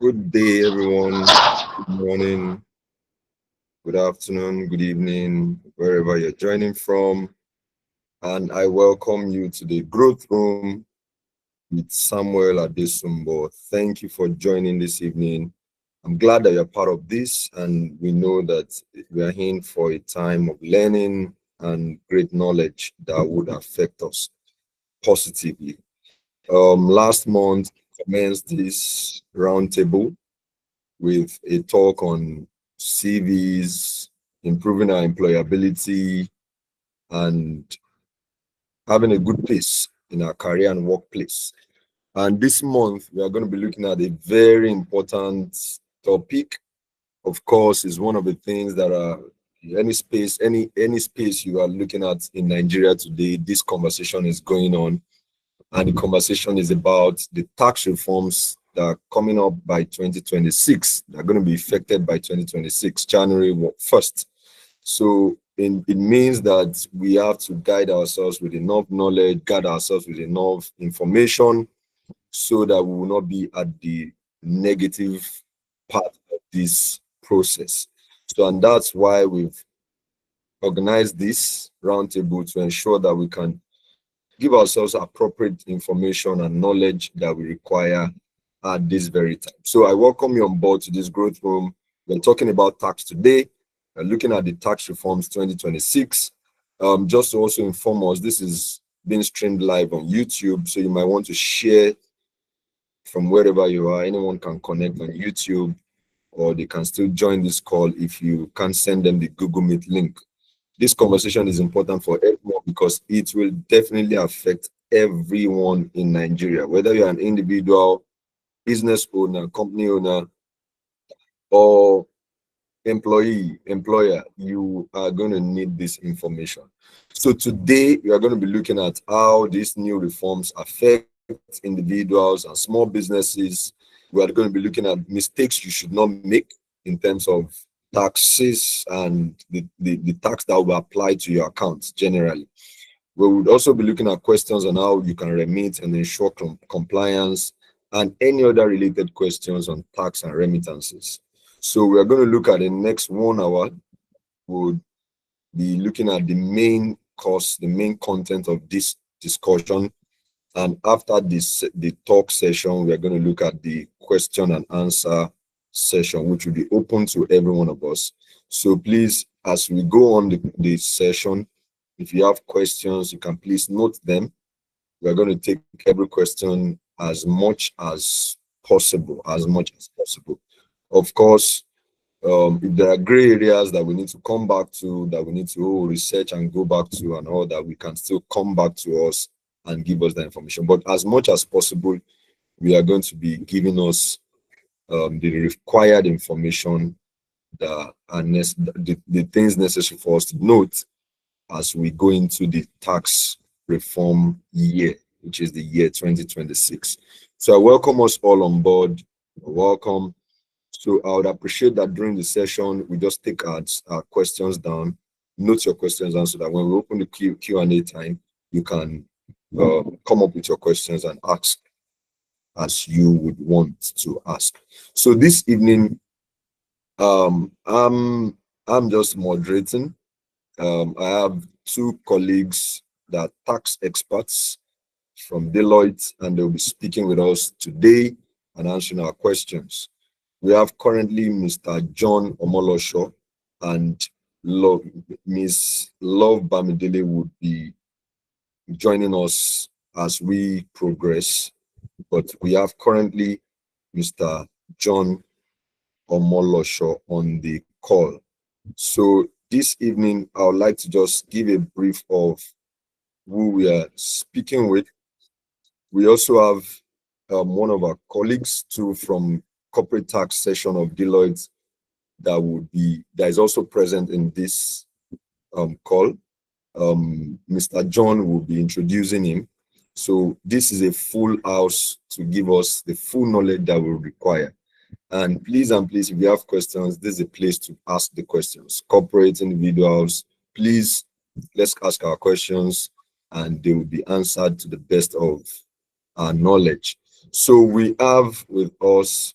Good day, everyone. Good morning, good afternoon, good evening, wherever you're joining from. And I welcome you to the Growth Room with Samuel Adesumbo. Thank you for joining this evening. I'm glad that you're part of this, and we know that we are in for a time of learning and great knowledge that would affect us positively. Last month, commenced this roundtable with a talk on CVs, improving our employability, and having a good place in our career and workplace. And this month, we are going to be looking at a very important topic. Of course, is one of the things that are any space you are looking at in Nigeria today. This conversation is going on, and the conversation is about the tax reforms that are coming up by 2026. They're going to be effected by 2026, January 1st. So it means that we have to guide ourselves with enough knowledge, guide ourselves with enough information so that we will not be at the negative part of this process. So, and that's why we've organized this roundtable to ensure that we can give ourselves appropriate information and knowledge that we require at this very time. So I welcome you on board to this growth room. We're talking about tax today. We're looking at the tax reforms 2026. Just to also inform us, this is being streamed live on YouTube, so you might want to share from wherever you are. Anyone can connect on YouTube, or they can still join this call if you can send them the Google Meet link. This conversation is important for everyone because it will definitely affect everyone in Nigeria, whether you're an individual, business owner, company owner, or employer, you are going to need this information. So today we are going to be looking at how these new reforms affect individuals and small businesses. We are going to be looking at mistakes you should not make in terms of taxes and the tax that will apply to your accounts generally. We would also be looking at questions on how you can remit and ensure compliance, and any other related questions on tax and remittances. So we are going to look at the next 1 hour. We'll be looking at the main course, the main content of this discussion. And after the talk session, we are going to look at the question and answer session, which will be open to every one of us. So please, as we go on the session, if you have questions, you can please note them. We're going to take every question as much as possible, Of course, if there are gray areas that we need to come back to, that we need to research and go back to and all that, we can still come back to us and give us the information. But as much as possible, we are going to be giving us the required information that are the things necessary for us to note as we go into the tax reform year, which is the year 2026. So I welcome us all on board. Welcome. So I would appreciate that during the session, we just take our questions down, note your questions down, so that when we open the Q&A time, you can come up with your questions and ask as you would want to ask. So this evening, I'm just moderating. I have two colleagues that are tax experts from Deloitte, and they'll be speaking with us today and answering our questions. We have currently Mr. John Omolosho, and Miss Love Bamidele would be joining us as we progress. But we have currently Mr. John Omolosho on the call. So this evening, I would like to just give a brief of who we are speaking with. We also have one of our colleagues too from corporate tax session of Deloitte that is also present in this call. Mr. John will be introducing him. So this is a full house to give us the full knowledge that we require. And please, if you have questions, this is a place to ask the questions. Corporate individuals, please, let's ask our questions and they will be answered to the best of our knowledge. So we have with us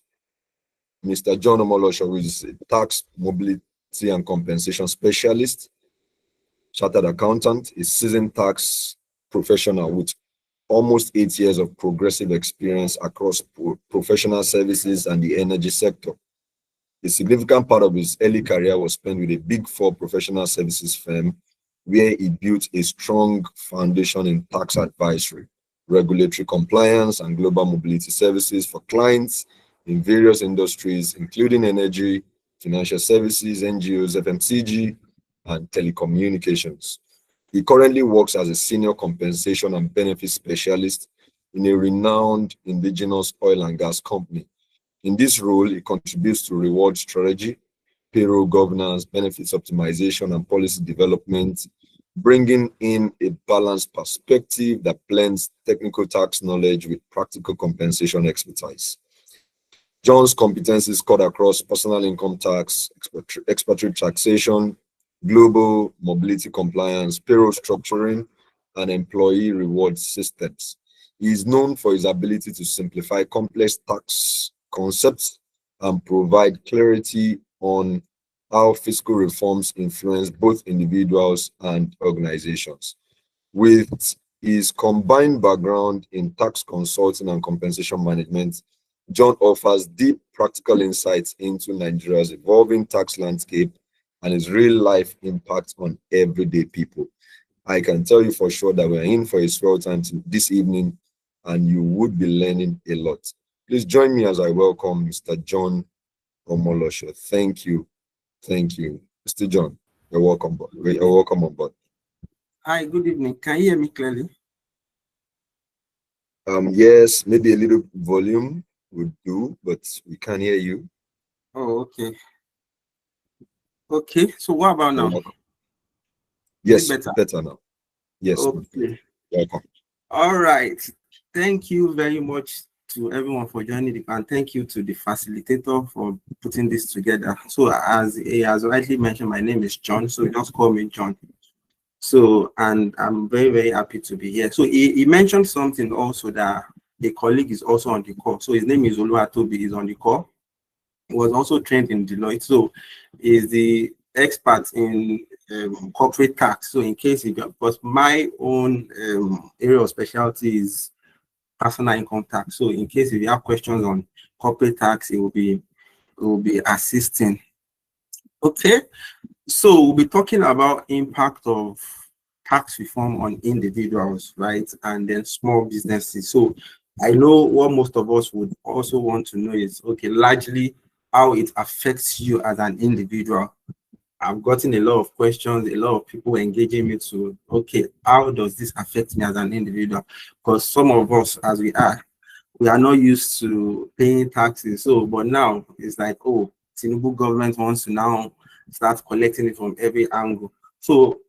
Mr. John Omolosho, who is a tax mobility and compensation specialist, chartered accountant, a seasoned tax professional with almost 8 years of progressive experience across professional services and the energy sector. A significant part of his early career was spent with a Big Four professional services firm, where he built a strong foundation in tax advisory, regulatory compliance, and global mobility services for clients in various industries, including energy, financial services, NGOs, FMCG, and telecommunications. He currently works as a senior compensation and benefits specialist in a renowned indigenous oil and gas company. In this role, he contributes to reward strategy, payroll governance, benefits optimization, and policy development, bringing in a balanced perspective that blends technical tax knowledge with practical compensation expertise. John's competencies cut across personal income tax, expatriate taxation, global mobility compliance, payroll structuring, and employee reward systems. He is known for his ability to simplify complex tax concepts and provide clarity on how fiscal reforms influence both individuals and organizations. With his combined background in tax consulting and compensation management, John offers deep practical insights into Nigeria's evolving tax landscape and its real-life impact on everyday people. I can tell you for sure that we're in for a swell time this evening, and you would be learning a lot. Please join me as I welcome Mr. John Omolosho. Thank you. Thank you. Mr. John, you're welcome. You're welcome on board. Hi, good evening. Can you hear me clearly? Yes, maybe a little volume would do, but we can't hear you. Oh, okay. Okay, so what about now? Yes, better now. Yes. Okay. Welcome. All right. Thank you very much to everyone for joining, and thank you to the facilitator for putting this together. So as he has rightly mentioned, my name is John, so just call me John. So, and I'm very, very happy to be here. So he mentioned something also, that a colleague is also on the call. So his name is Oluwatobi, he's on the call. He was also trained in Deloitte, so he's the expert in corporate tax. So in case, because my own area of specialty is personal income tax. So in case if you have questions on corporate tax, it will be assisting. Okay, so we'll be talking about impact of tax reform on individuals, right, and then small businesses. So I know what most of us would also want to know is, okay, largely how it affects you as an individual. I've gotten a lot of questions, a lot of people engaging me to, okay, how does this affect me as an individual? Because some of us, as we are not used to paying taxes. So, but now it's like, oh, Tinubu government wants to now start collecting it from every angle. So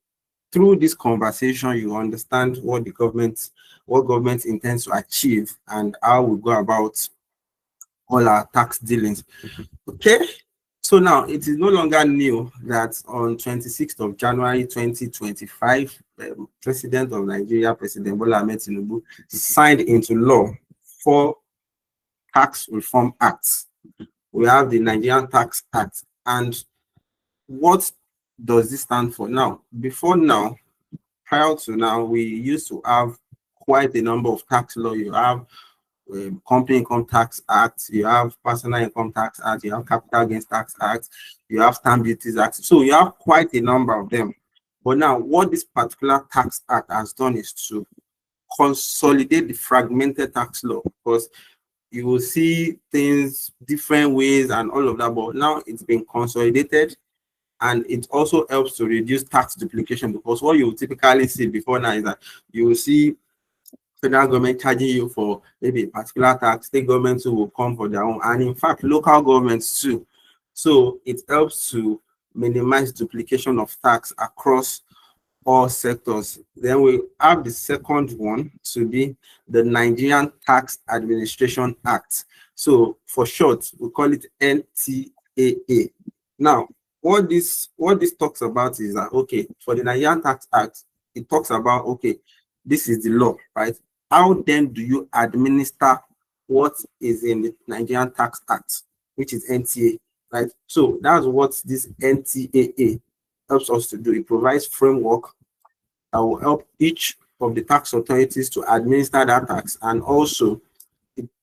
through this conversation, you understand what government intends to achieve and how we go about all our tax dealings. Okay. So now it is no longer new that on 26th of January 2025, President of Nigeria, President Bola Ahmed Tinubu, signed into law 4 tax reform acts. We have the Nigerian Tax Act. And what does this stand for? Now, prior to now, we used to have quite a number of tax laws. You have Company Income Tax Act, you have Personal Income Tax Act, you have Capital Gains Tax Act, you have Stamp Duties Act. So you have quite a number of them. But now, what this particular tax act has done is to consolidate the fragmented tax law, because you will see things different ways and all of that. But now it's been consolidated, and it also helps to reduce tax duplication, because what you typically see before now is that you will see federal government charging you for maybe a particular tax, state governments will come for their own, and in fact, local governments too. So it helps to minimize duplication of tax across all sectors. Then we have the second one to be the Nigerian Tax Administration Act. So for short, we call it NTAA. Now, what this talks about is that, okay, for the Nigerian Tax Act, it talks about, okay, this is the law, right? How then do you administer what is in the Nigerian Tax Act? which is NTA, right? So that's what this NTAA helps us to do. It provides framework that will help each of the tax authorities to administer that tax, and also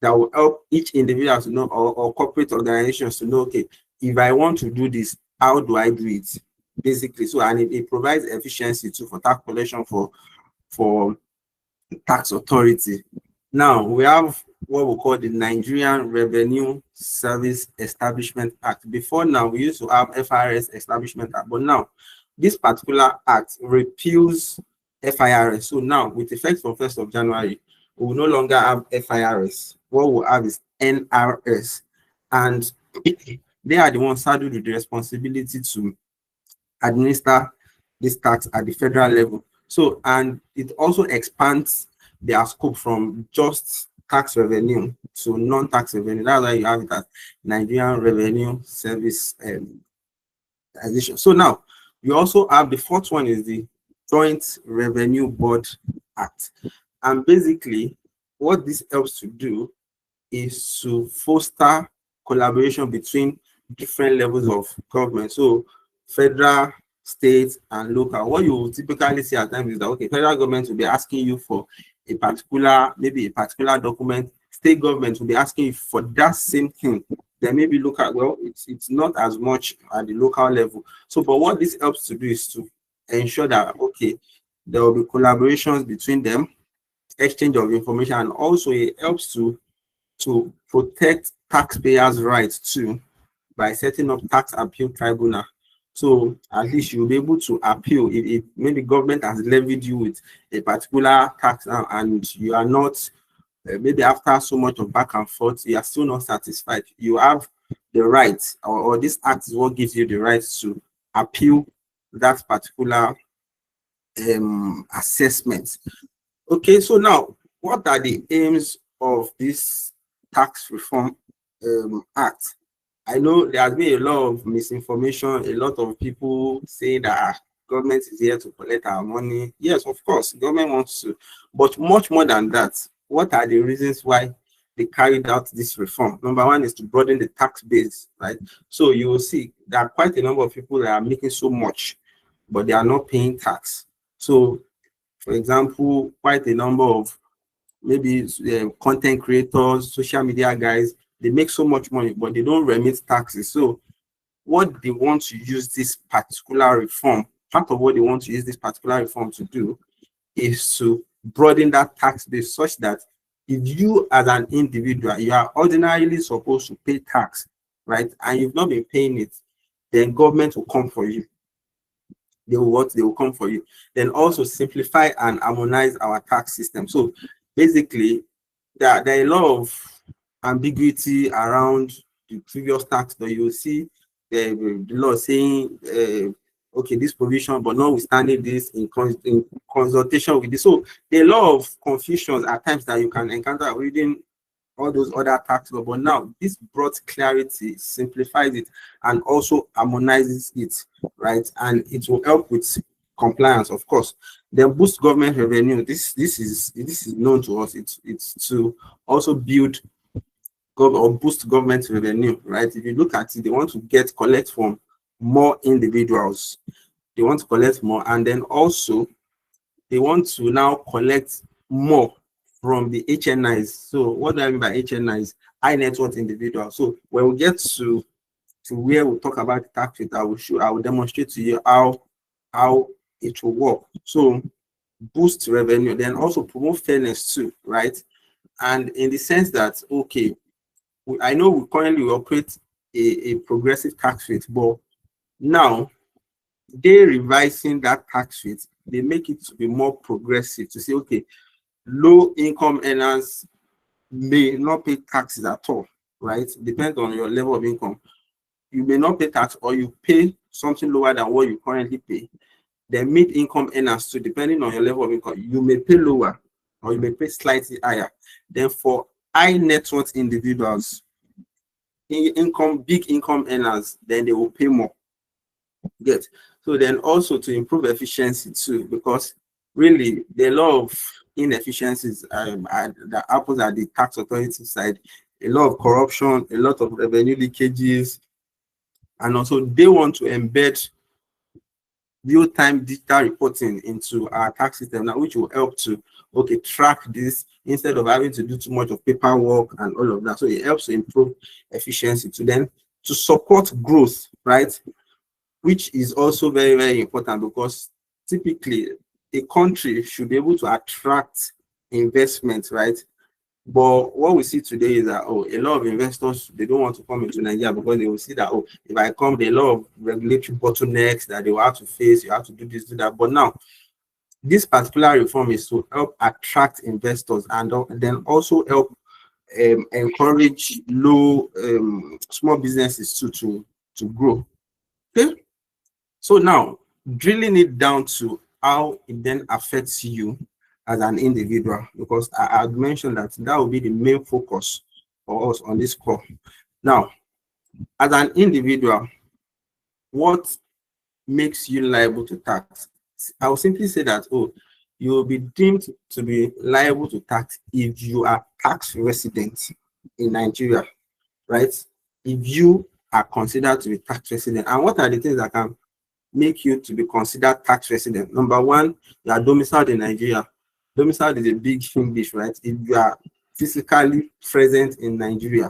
that will help each individual to know, or corporate organizations to know, okay, if I want to do this, how do I do it? Basically, so and it provides efficiency too for tax collection for tax authority. Now we have what we call the Nigerian Revenue Service Establishment Act. Before now, we used to have FIRS Establishment Act, but now this particular act repeals FIRS. So now, with effect from 1st of January, we will no longer have FIRS. What we'll have is NRS, and they are the ones saddled with the responsibility to administer this tax at the federal level. So, and it also expands their scope from just tax revenue to non-tax revenue. That's why you have it as Nigerian Revenue Service Administration. So now, you also have the fourth one is the Joint Revenue Board Act. And basically, what this helps to do is to foster collaboration between different levels of government. So federal, state, and local. What you typically see at times is that, okay, federal government will be asking you for a particular, maybe a particular document. State government will be asking you for that same thing. Then maybe look at, well, it's not as much at the local level. So, but what this helps to do is to ensure that, okay, there will be collaborations between them, exchange of information, and also it helps to protect taxpayers' rights too by setting up tax appeal tribunal. So at least you'll be able to appeal if maybe government has levied you with a particular tax and you are not, maybe after so much of back and forth, you are still not satisfied. You have the right, or this act is what gives you the right to appeal that particular assessment. Okay, so now, what are the aims of this tax reform act? I know there has been a lot of misinformation, a lot of people saying that government is here to collect our money. Yes, of course, government wants to, but much more than that. What are the reasons why they carried out this reform? Number one is to broaden the tax base, right? So you will see there are quite a number of people that are making so much, but they are not paying tax. So, for example, quite a number of maybe content creators, social media guys, they make so much money, but they don't remit taxes. So what they want to use this particular reform, part of what they want to use this particular reform to do is to broaden that tax base such that if you as an individual, you are ordinarily supposed to pay tax, right, and you've not been paying it, then government will come for you. They will come for you. Then also simplify and harmonize our tax system. So basically, there are a lot of ambiguity around the previous tax that you will see the law saying, okay, this provision, but notwithstanding this in consultation with this. So there are a lot of confusions at times that you can encounter reading all those other tax laws, but now this brought clarity, simplifies it, and also harmonizes it, right? And it will help with compliance, of course. Then boost government revenue. This is known to us. It's to also build or boost government revenue, right? If you look at it, they want to collect from more individuals. They want to collect more, and then also they want to now collect more from the HNIs. So what do I mean by HNIs? High net worth individuals. So when we get to where we talk about the tax rate, I will demonstrate to you how it will work. So boost revenue, then also promote fairness too, right? And in the sense that, okay, I know we currently operate a progressive tax rate, but now they're revising that tax rate. They make it to be more progressive, to say, okay, low income earners may not pay taxes at all, right? Depends on your level of income. You may not pay tax, or you pay something lower than what you currently pay. Then mid-income earners too, depending on your level of income, you may pay lower or you may pay slightly higher. Then for high net worth individuals, big income earners, then they will pay more. Get so then also to improve efficiency too, because really there are a lot of inefficiencies that happens at the tax authority side. a lot of corruption, a lot of revenue leakages, and also they want to embed real-time digital reporting into our tax system now, which will help to track this instead of having to do too much of paperwork and all of that. So it helps to improve efficiency to support growth, right? Which is also very, very important, because typically a country should be able to attract investment, right? But what we see today is that, a lot of investors, they don't want to come into Nigeria because they will see that, if I come, there are a lot of regulatory bottlenecks that they will have to face. You have to do this, do that. But now, this particular reform is to help attract investors and then also help encourage small businesses to grow. Okay. So now, drilling it down to how it then affects you as an individual, because I had mentioned that will be the main focus for us on this call. Now, as an individual, what makes you liable to tax? I will simply say that, you will be deemed to be liable to tax if you are tax resident in Nigeria, right? If you are considered to be tax resident. And what are the things that can make you to be considered tax resident? Number one, you are domiciled in Nigeria. Domiciled is a big English, right? If you are physically present in Nigeria,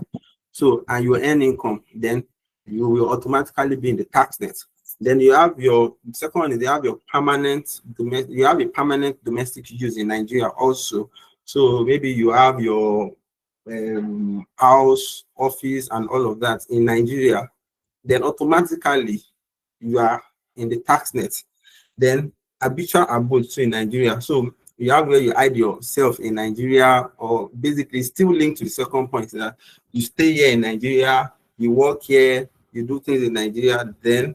so and you earn income, then you will automatically be in the tax net. Then you have your second one is you have your permanent domestic use in Nigeria also. So maybe you have your house, office, and all of that in Nigeria. Then automatically you are in the tax net. Then habitual abode in Nigeria. So you have where you hide yourself in Nigeria, or basically still linked to the second point that you stay here in Nigeria, you work here, you do things in Nigeria, then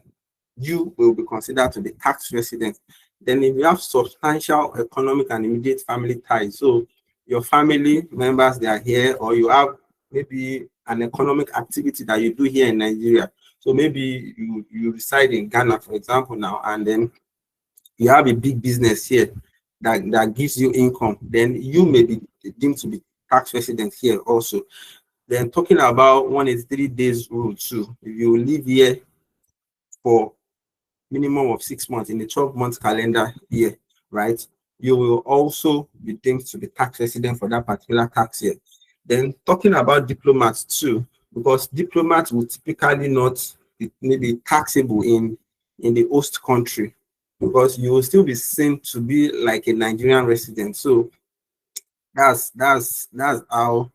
you will be considered to be tax resident. Then if you have substantial economic and immediate family ties, so your family members, they are here, or you have maybe an economic activity that you do here in Nigeria. So maybe you reside in Ghana, for example, now, and then you have a big business here that gives you income, then you may be deemed to be tax resident here also. Then talking about 183 days rule too, if you live here for minimum of 6 months in a 12-month calendar year, right, you will also be deemed to be tax resident for that particular tax year. Then talking about diplomats too, because diplomats will typically not be taxable in the host country, because you will still be seen to be like a Nigerian resident. So that's how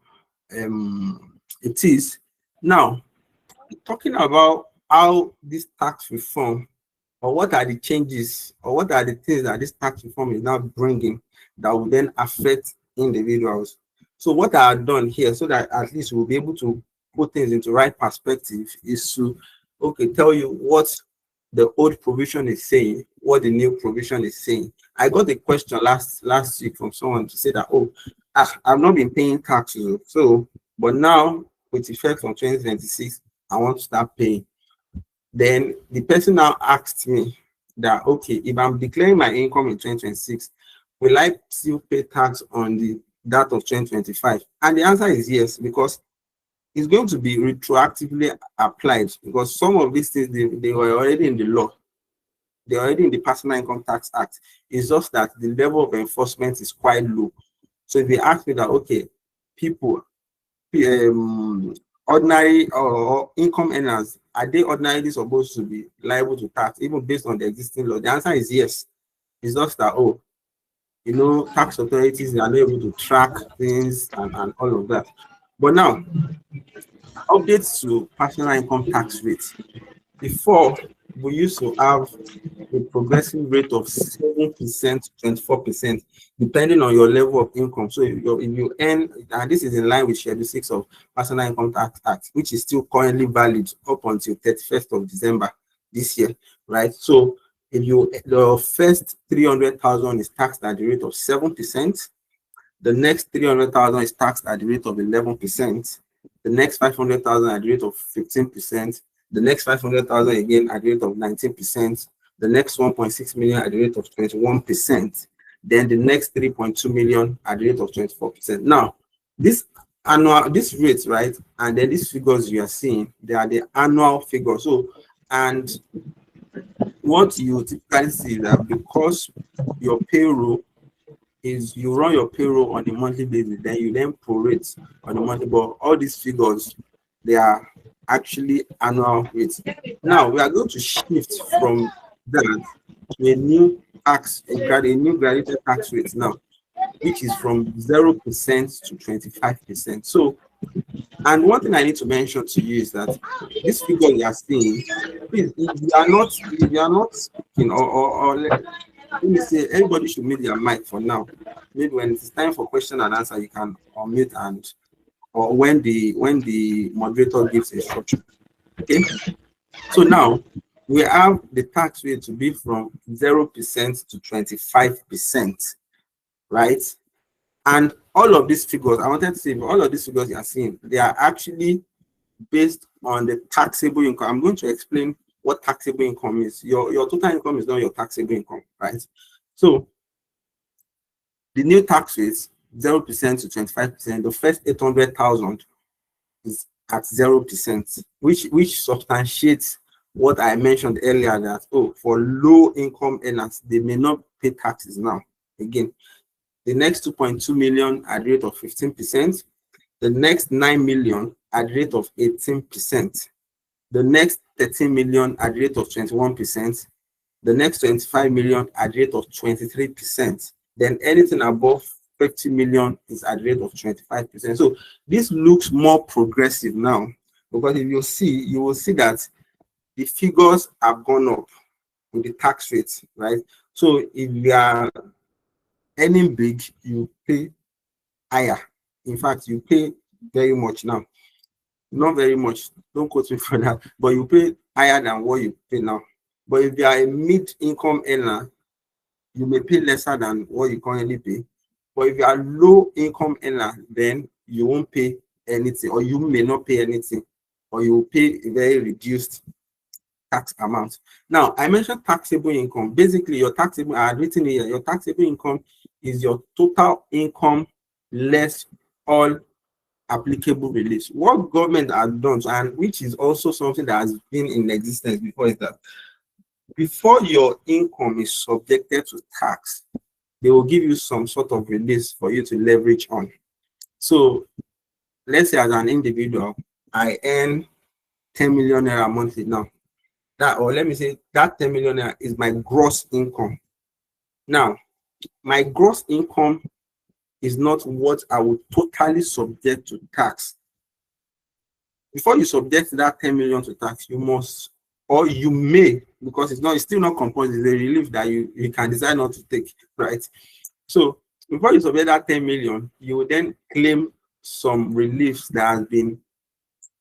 it is. Now, talking about how this tax reform, or what are the changes, or what are the things that this tax reform is now bringing that will then affect individuals. So what I have done here, so that at least we'll be able to put things into right perspective, is to tell you what the old provision is saying, what the new provision is saying. I got a question last week from someone to say that, I've not been paying taxes, but now with effect from 2026, I want to start paying. Then the person now asked me that, if I'm declaring my income in 2026, will I still pay tax on that of 2025? And the answer is yes, because it's going to be retroactively applied, because some of these things, they were already in the law. They're already in the Personal Income Tax Act. It's just that the level of enforcement is quite low. So if they ask me that, people, ordinary or income earners, are they ordinarily supposed to be liable to tax, even based on the existing law? The answer is yes. It's just that, tax authorities are not able to track things and all of that. But now, updates to personal income tax rates. Before, we used to have a progressive rate of 7% to 24%, depending on your level of income. So if you earn, and this is in line with Schedule 6 of Personal Income Tax Act, which is still currently valid up until 31st of December this year, right? So if your first 300,000 is taxed at the rate of 7%, the next 300,000 is taxed at the rate of 11%, the next 500,000 at the rate of 15%, the next 500,000 again at the rate of 19%, the next 1.6 million at the rate of 21%, then the next 3.2 million at the rate of 24%. Now, this annual, this rates, right? And then these figures you are seeing, they are the annual figures. So, and what you typically see is that because your payroll is, you run your payroll on a monthly basis, then you then prorate on a monthly, but all these figures, they are actually annual rates. Now we are going to shift from that to a new tax, a new graduated tax rate now, which is from 0% to 25%. So, and one thing I need to mention to you is that this figure you are seeing, please, if you are not speaking, or let me say, everybody should mute their mic for now. Maybe when it's time for question and answer, you can unmute, and or when the moderator gives instruction. Okay. So now we have the tax rate to be from 0% to 25%, right? And all of these figures, I wanted to say, all of these figures you are seeing, they are actually based on the taxable income. I'm going to explain what taxable income is. Your total income is not your taxable income, right? So the new tax rates, 0% to 25%, the first 800,000 is at 0%, which substantiates what I mentioned earlier, that for low income earners, they may not pay taxes now. Again, the next 2.2 million at the rate of 15%, the next 9 million at the rate of 18%, the next 13 million at the rate of 21%, the next 25 million at the rate of 23%, then anything above 50 million is at the rate of 25%. So this looks more progressive now, because if you will see that the figures have gone up with the tax rates, right? So if you are earning big, you pay higher. In fact, you pay very much now. Not very much, don't quote me for that, but you pay higher than what you pay now. But if you are a mid-income earner, you may pay lesser than what you currently pay. But if you are low income earner, then you won't pay anything, or you may not pay anything, or you will pay a very reduced tax amount. Now, I mentioned taxable income. Basically, your taxable, I had written here, your taxable income is your total income less all applicable reliefs. What government has done, and which is also something that has been in existence before, is that before your income is subjected to tax, they will give you some sort of release for you to leverage on. So let's say as an individual, I earn 10 million naira monthly now. That, or let me say that 10 million naira is my gross income. Now, my gross income is not what I would totally subject to tax. Before you subject that 10 million to tax, you must, or you may, because it's still not compulsory, it's a relief that you can decide not to take, right? So before you subject that 10 million, you will then claim some reliefs that has been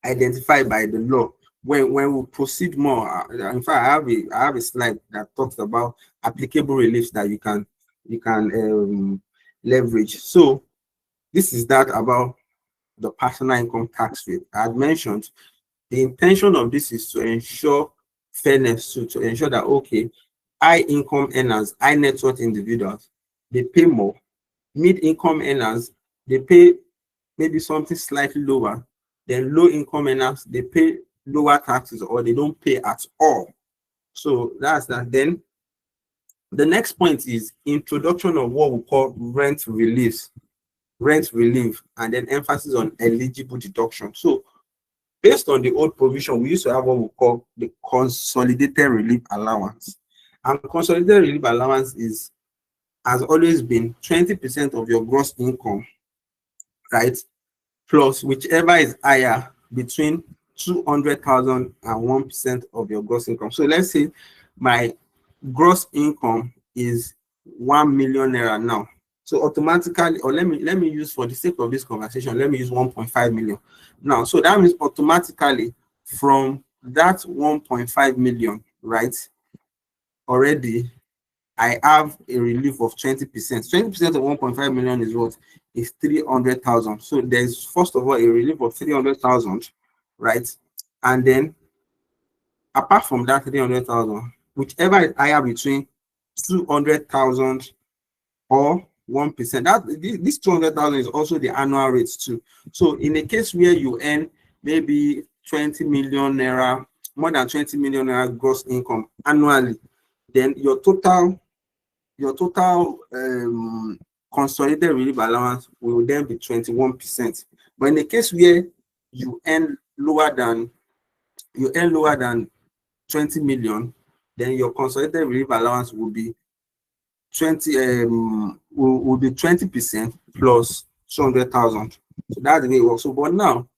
identified by the law. When we proceed more, in fact, I have a slide that talks about applicable reliefs that you can leverage. So this is that about the personal income tax rate. I had mentioned the intention of this is to ensure fairness, to ensure that, okay, high income earners, high net worth individuals, they pay more. Mid income earners, they pay maybe something slightly lower. Then low income earners, they pay lower taxes, or they don't pay at all. So that's that. Then the next point is introduction of what we call rent relief, and then emphasis on eligible deduction. So based on the old provision, we used to have what we call the consolidated relief allowance. And consolidated relief allowance has always been 20% of your gross income, right? Plus whichever is higher between 200,000 and 1% of your gross income. So let's say my gross income is 1 million naira now. So automatically, or let me use, for the sake of this conversation, let me use 1.5 million. Now, so that means automatically from that 1.5 million, right? Already I have a relief of 20%. 20% of 1.5 million is what? Is 300,000. So there's first of all a relief of 300,000, right? And then apart from that 300,000, whichever is higher between 200,000 or 1%. That this 200,000 is also the annual rate too. So in a case where you earn maybe 20 million naira, more than 20 million naira gross income annually, then your total consolidated relief allowance will then be 21%. But in the case where you earn lower than 20 million, then your consolidated relief allowance will be 20% plus 200,000. So that's the way it works. So, but now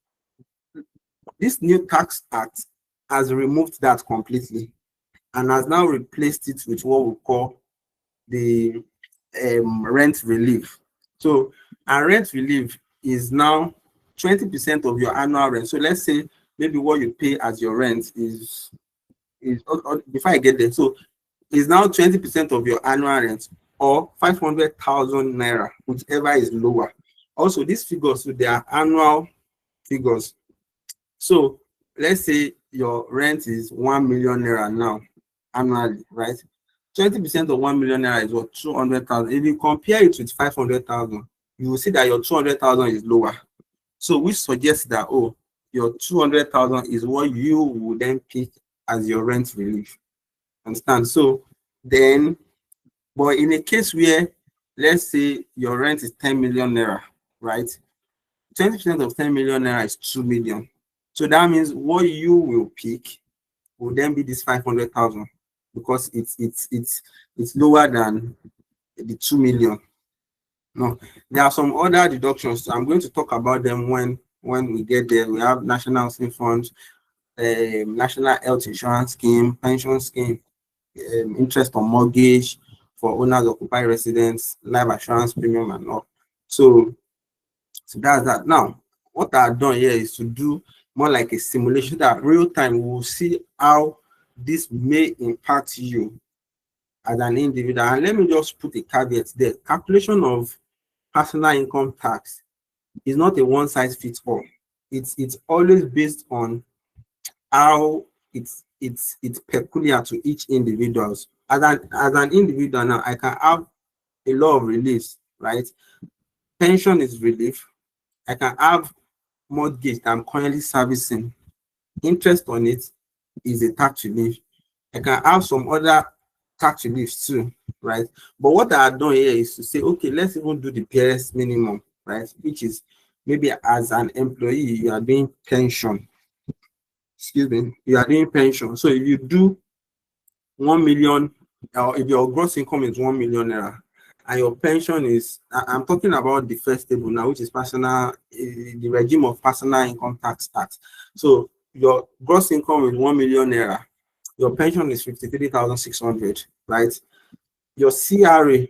this new tax act has removed that completely and has now replaced it with what we call the rent relief. So, and rent relief is now 20% of your annual rent. So let's say maybe what you pay as your rent is before I get there. So it's now 20% of your annual rent or 500,000 naira, whichever is lower. Also, these figures, so they are annual figures. So let's say your rent is 1 million naira now annually, right? 20% of 1 million naira is what, 200,000. If you compare it with 500,000, you will see that your 200,000 is lower. So which suggests that, oh, your 200,000 is what you would then pick as your rent relief. Understand? So then, but in a case where, let's say your rent is 10 million naira, right? 20% of 10 million naira is 2 million. So that means what you will pick will then be this 500,000 because it's lower than the 2 million. No, there are some other deductions. I'm going to talk about them when we get there. We have National Housing Fund, National Health Insurance Scheme, pension scheme, interest on mortgage for owners occupied residents, life assurance premium, and all. So that's that. Now, what I've done here is to do more like a simulation that real time we will see how this may impact you as an individual. And let me just put a caveat there. Calculation of personal income tax is not a one size fits all. It's always based on how it's peculiar to each individual. As an individual now, I can have a lot of reliefs, right? Pension is relief. I can have mortgage that I'm currently servicing. Interest on it is a tax relief. I can have some other tax reliefs too, right? But what I've done here is to say, okay, let's even do the barest minimum, right? Which is maybe as an employee, you are doing pension. Excuse me, you are doing pension. So if you do 1 million, or if your gross income is 1 million naira, and your pension is, I'm talking about the first table now, which is personal, the regime of personal income tax act. So your gross income is 1 million naira, your pension is 53,600, right? Your CRA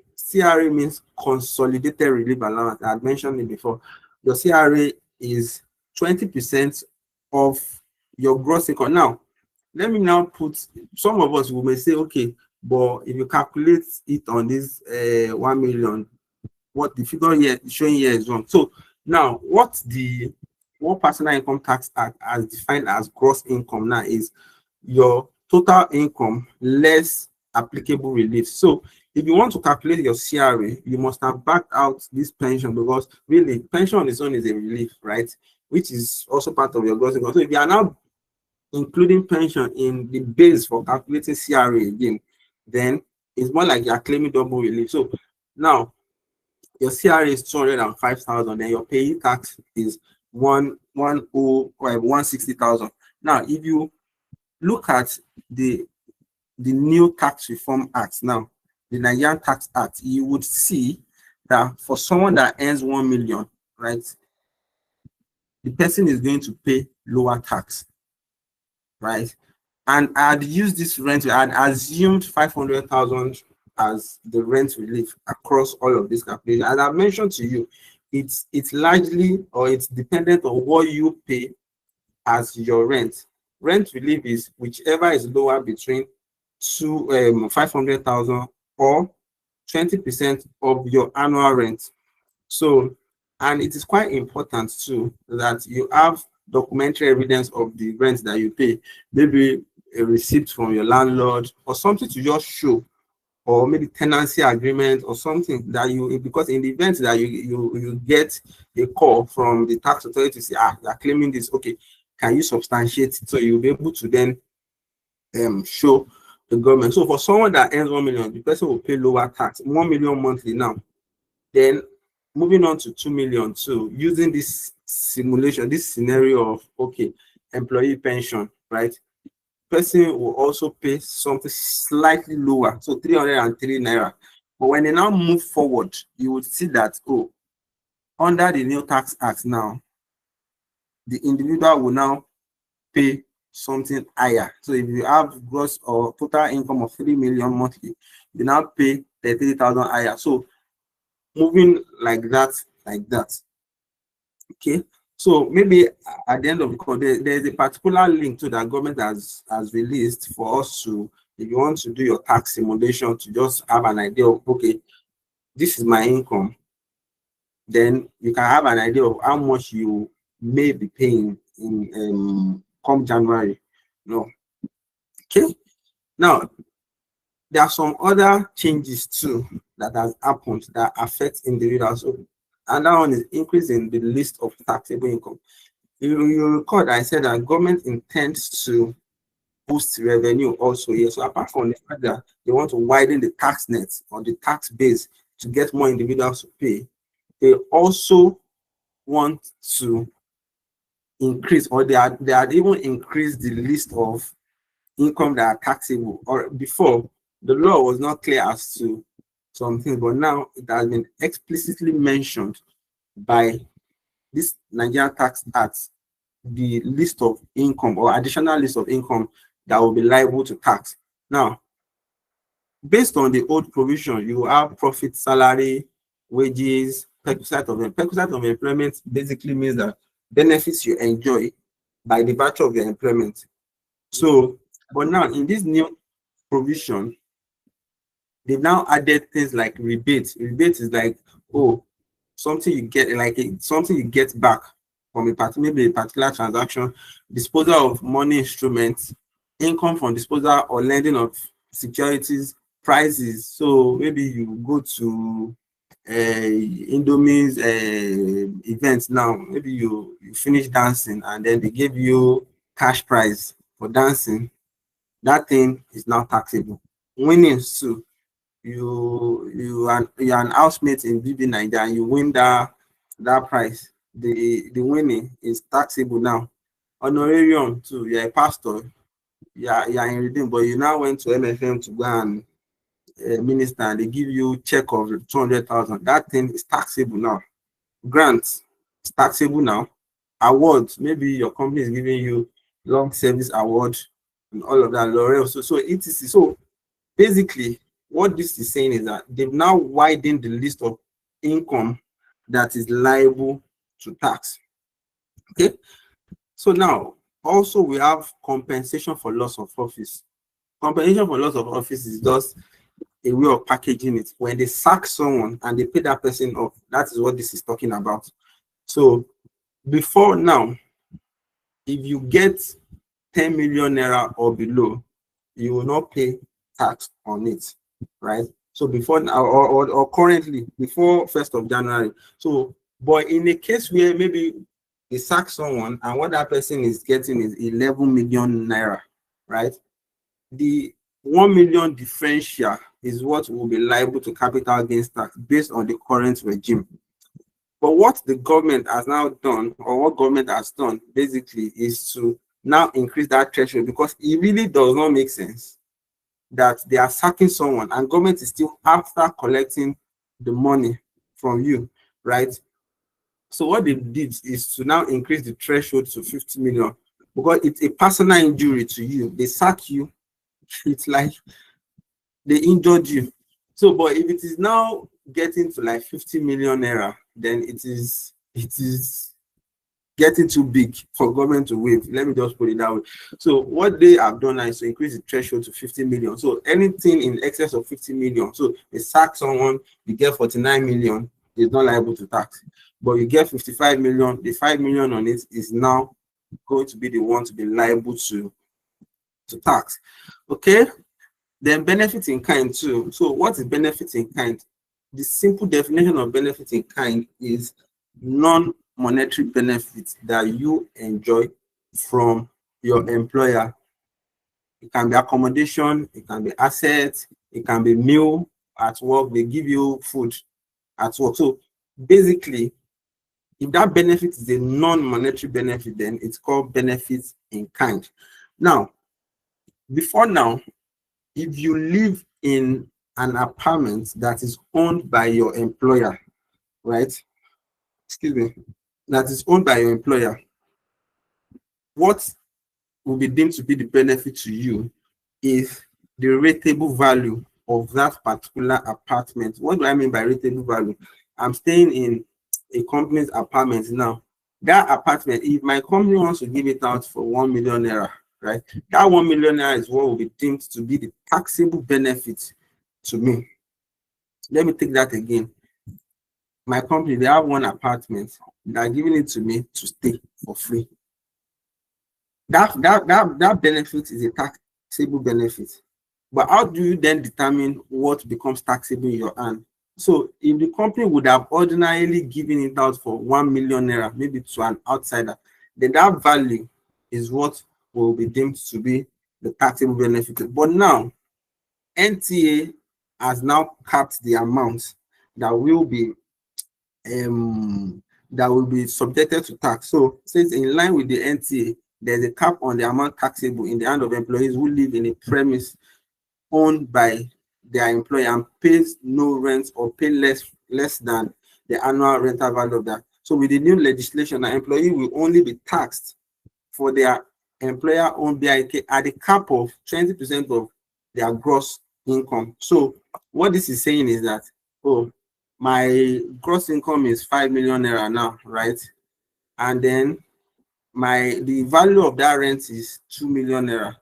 means consolidated relief allowance. I had mentioned it before. Your CRA is 20% of your gross income. Now, let me now put, some of us may say, okay, but if you calculate it on this 1 million, what the figure here showing here is wrong. So now, what personal income tax act as defined as gross income now is your total income less applicable relief. So if you want to calculate your CRA, you must have backed out this pension, because really pension on its own is a relief, right? Which is also part of your gross income. So if you are now including pension in the base for calculating CRA again, then it's more like you are claiming double relief. So now your CRA is 205,000, then your paying tax is 160,000. Now, if you look at the new tax reform act now, the Nigerian Tax Act, you would see that for someone that earns 1 million, right, the person is going to pay lower tax, right? And I had used this rent, I had assumed 500,000 as the rent relief across all of these calculations. As I mentioned to you, it's largely, or it's dependent on what you pay as your rent. Rent relief is whichever is lower between 500,000 or 20% of your annual rent. So, and it is quite important too that you have documentary evidence of the rent that you pay, maybe a receipt from your landlord or something to just show or maybe tenancy agreement or something that you, because in the event that you get a call from the tax authority to say, you are claiming this, okay, can you substantiate it? So you'll be able to then show the government. So for someone that earns 1 million, the person will pay lower tax, 1 million monthly now. Then moving on to 2 million too, using this simulation, this scenario of, okay, employee pension, right? Person will also pay something slightly lower, so 303 naira. But when they now move forward, you would see that, oh, under the new tax act now, the individual will now pay something higher. So if you have gross or total income of 3 million monthly, you now pay 33,000 higher. So moving like that, like that. Okay. So maybe at the end of the call, there's a particular link to that government has released for us to, if you want to do your tax simulation, to just have an idea of, okay, this is my income. Then you can have an idea of how much you may be paying in come January. No. Okay. Now, there are some other changes too that has happened that affect individuals. So, and that one is increase in the list of taxable income. You recall that I said that government intends to boost revenue also here. So apart from the fact that they want to widen the tax net or the tax base to get more individuals to pay, they also want to increase, or they had even increased the list of income that are taxable. Or before, the law was not clear as to something, but now it has been explicitly mentioned by this Nigerian Tax Act, the list of income or additional list of income that will be liable to tax. Now, based on the old provision, you have profit, salary, wages, perquisite of employment basically means that benefits you enjoy by the virtue of your employment. So, but now in this new provision, they've now added things like rebates. Rebate is like, oh, something you get, like something you get back from maybe a particular transaction, disposal of money instruments, income from disposal or lending of securities, prices. So maybe you go to Indomie's events now, maybe you finish dancing and then they give you cash prize for dancing. That thing is now taxable. Winnings too. You're an housemate in BB Nigeria and you win that prize. The winning is taxable now. Honorarium too. You're a pastor. You're in redeem, but you now went to MFM to go and minister, and they give you check of 200,000. That thing is taxable now. Grants is taxable now. Awards, maybe your company is giving you long service award and all of that. L'Oreal. So etc. So basically, what this is saying is that they've now widened the list of income that is liable to tax. Okay. So now, also we have compensation for loss of office. Compensation for loss of office is just a way of packaging it. When they sack someone and they pay that person off, that is what this is talking about. So before now, if you get 10 million naira or below, you will not pay tax on it, right? So before now, or currently, before 1st of January. So, but in a case where maybe they sack someone and what that person is getting is 11 million naira, right? The 1 million differential is what will be liable to capital gains tax based on the current regime. But what the government has now done, or what government has done basically, is to now increase that threshold, because it really does not make sense that they are sacking someone and government is still after collecting the money from you, right? So what they did is to now increase the threshold to 50 million, because it's a personal injury to you. They sack you, it's like they injured you. So, but if it is now getting to like 50 million naira, then it is getting too big for government to waive. Let me just put it that way. So what they have done now is to increase the threshold to 50 million. So anything in excess of 50 million. So they sack someone, you get 49 million, is not liable to tax. But you get 55 million, the 5 million on it is now going to be the one to be liable to tax. Okay. Then benefit in kind too. So what is benefit in kind? The simple definition of benefit in kind is non-monetary benefits that you enjoy from your employer. It can be accommodation, it can be assets, it can be meal at work. They give you food at work. So basically, if that benefit is a non-monetary benefit, then it's called benefits in kind. Now, before now, if you live in an apartment that is owned by your employer, right? Excuse me, that is owned by your employer, what will be deemed to be the benefit to you is the rateable value of that particular apartment. What do I mean by rateable value? I'm staying in a company's apartment now. That apartment, if my company wants to give it out for 1 million naira, right? That 1 million naira is what will be deemed to be the taxable benefit to me. Let me take that again. My company, they have one apartment. They are giving it to me to stay for free. That benefit is a taxable benefit. But how do you then determine what becomes taxable in your hand? So if the company would have ordinarily given it out for 1 million naira, maybe to an outsider, then that value is what will be deemed to be the taxable benefit. But now, NTA has now capped the amount that will be subjected to tax. So since in line with the NTA, there's a cap on the amount taxable in the hand of employees who live in a premise owned by their employer and pays no rent or pay less than the annual rental value of that. So with the new legislation, an employee will only be taxed for their employer-owned BIK at the cap of 20% of their gross income. So what this is saying is that, oh, my gross income is 5 million naira now, right? And then the value of that rent is 2 million naira.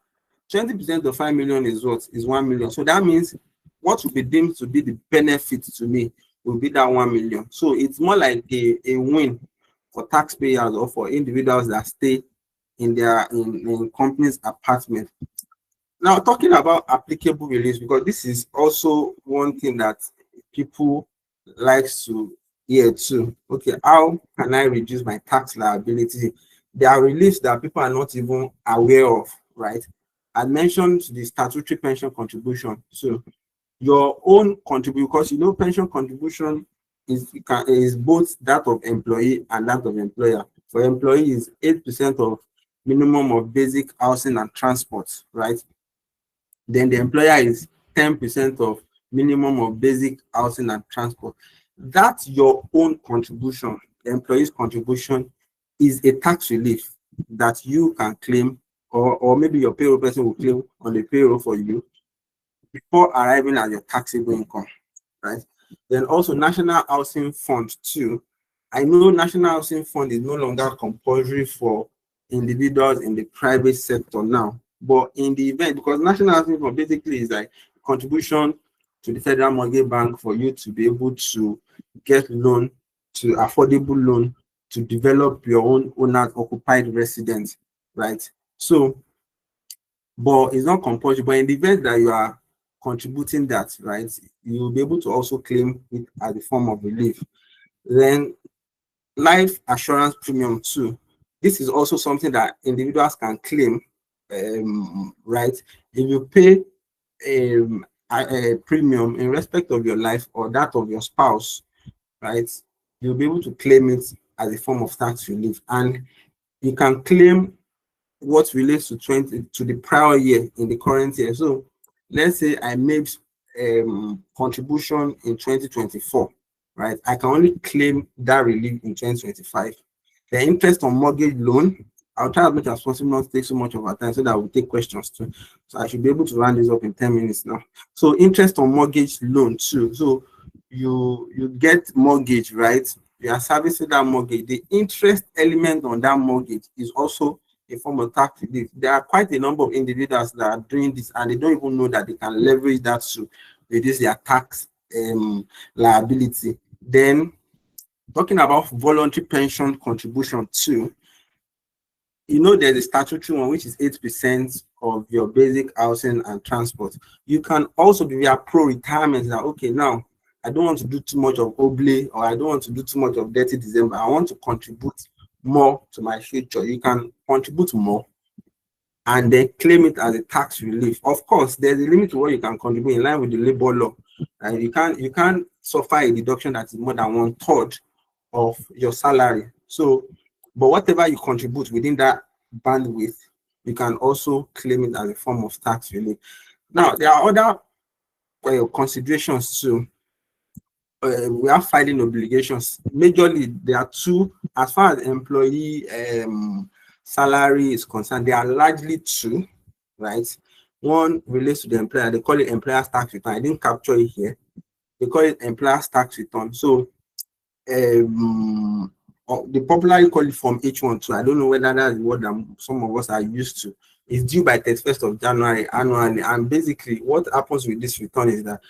20% of 5 million is what? Is 1 million. So that means what will be deemed to be the benefit to me will be that 1 million. So it's more like a win for taxpayers or for individuals that stay in their in companies' apartment. Now, talking about applicable reliefs, because this is also one thing that people likes to hear too. Okay, how can I reduce my tax liability? There are reliefs that people are not even aware of, right? I mentioned the statutory pension contribution. So your own contribution, because you know pension contribution is both that of employee and that of employer. For employees, 8% of minimum of basic housing and transport, right? Then the employer is 10% of minimum of basic housing and transport. That's your own contribution. The employee's contribution is a tax relief that you can claim, or maybe your payroll person will claim on the payroll for you before arriving at your taxable income, right? Then also National Housing Fund too. I know National Housing Fund is no longer compulsory for individuals in the private sector now, but in the event, because National Housing Fund basically is like contribution to the Federal Mortgage Bank for you to be able to get loan, to affordable loan, to develop your own owner-occupied residence, right? So, but it's not compulsory, but in the event that you are contributing that, right, you will be able to also claim it as a form of relief. Then life assurance premium too. This is also something that individuals can claim, right? If you pay a premium in respect of your life or that of your spouse, right, you'll be able to claim it as a form of tax relief. And you can claim what relates to the prior year in the current year. So let's say I made contribution in 2024, right? I can only claim that relief in 2025. The interest on mortgage loan, I'll try as much as possible not to take so much of our time so that we'll take questions too. So I should be able to round this up in 10 minutes now. So interest on mortgage loan too. So you get mortgage, right? You are servicing that mortgage. The interest element on that mortgage is also a form of tax relief. There are quite a number of individuals that are doing this and they don't even know that they can leverage that to reduce their tax liability. Then talking about voluntary pension contribution too, you know, there's a statutory one which is 8% of your basic housing and transport. You can also be via pro-retirement that, okay, now I don't want to do too much of oblate, or I don't want to do too much of dirty December. I want to contribute more to my future. You can contribute more and then claim it as a tax relief. Of course, there's a limit to what you can contribute in line with the labor law. And you can't suffer a deduction that is more than 1/3 of your salary. So, but whatever you contribute within that bandwidth, you can also claim it as a form of tax relief. Now, there are other considerations too. We have filing obligations. Majorly, there are two. As far as employee salary is concerned, there are largely two, right? One relates to the employer. They call it employer's tax return. I didn't capture it here. They call it employer's tax return. So they popularly call it Form H1 too. I don't know whether that's what some of us are used to. It's due by 31st of January annually. And basically, what happens with this return is that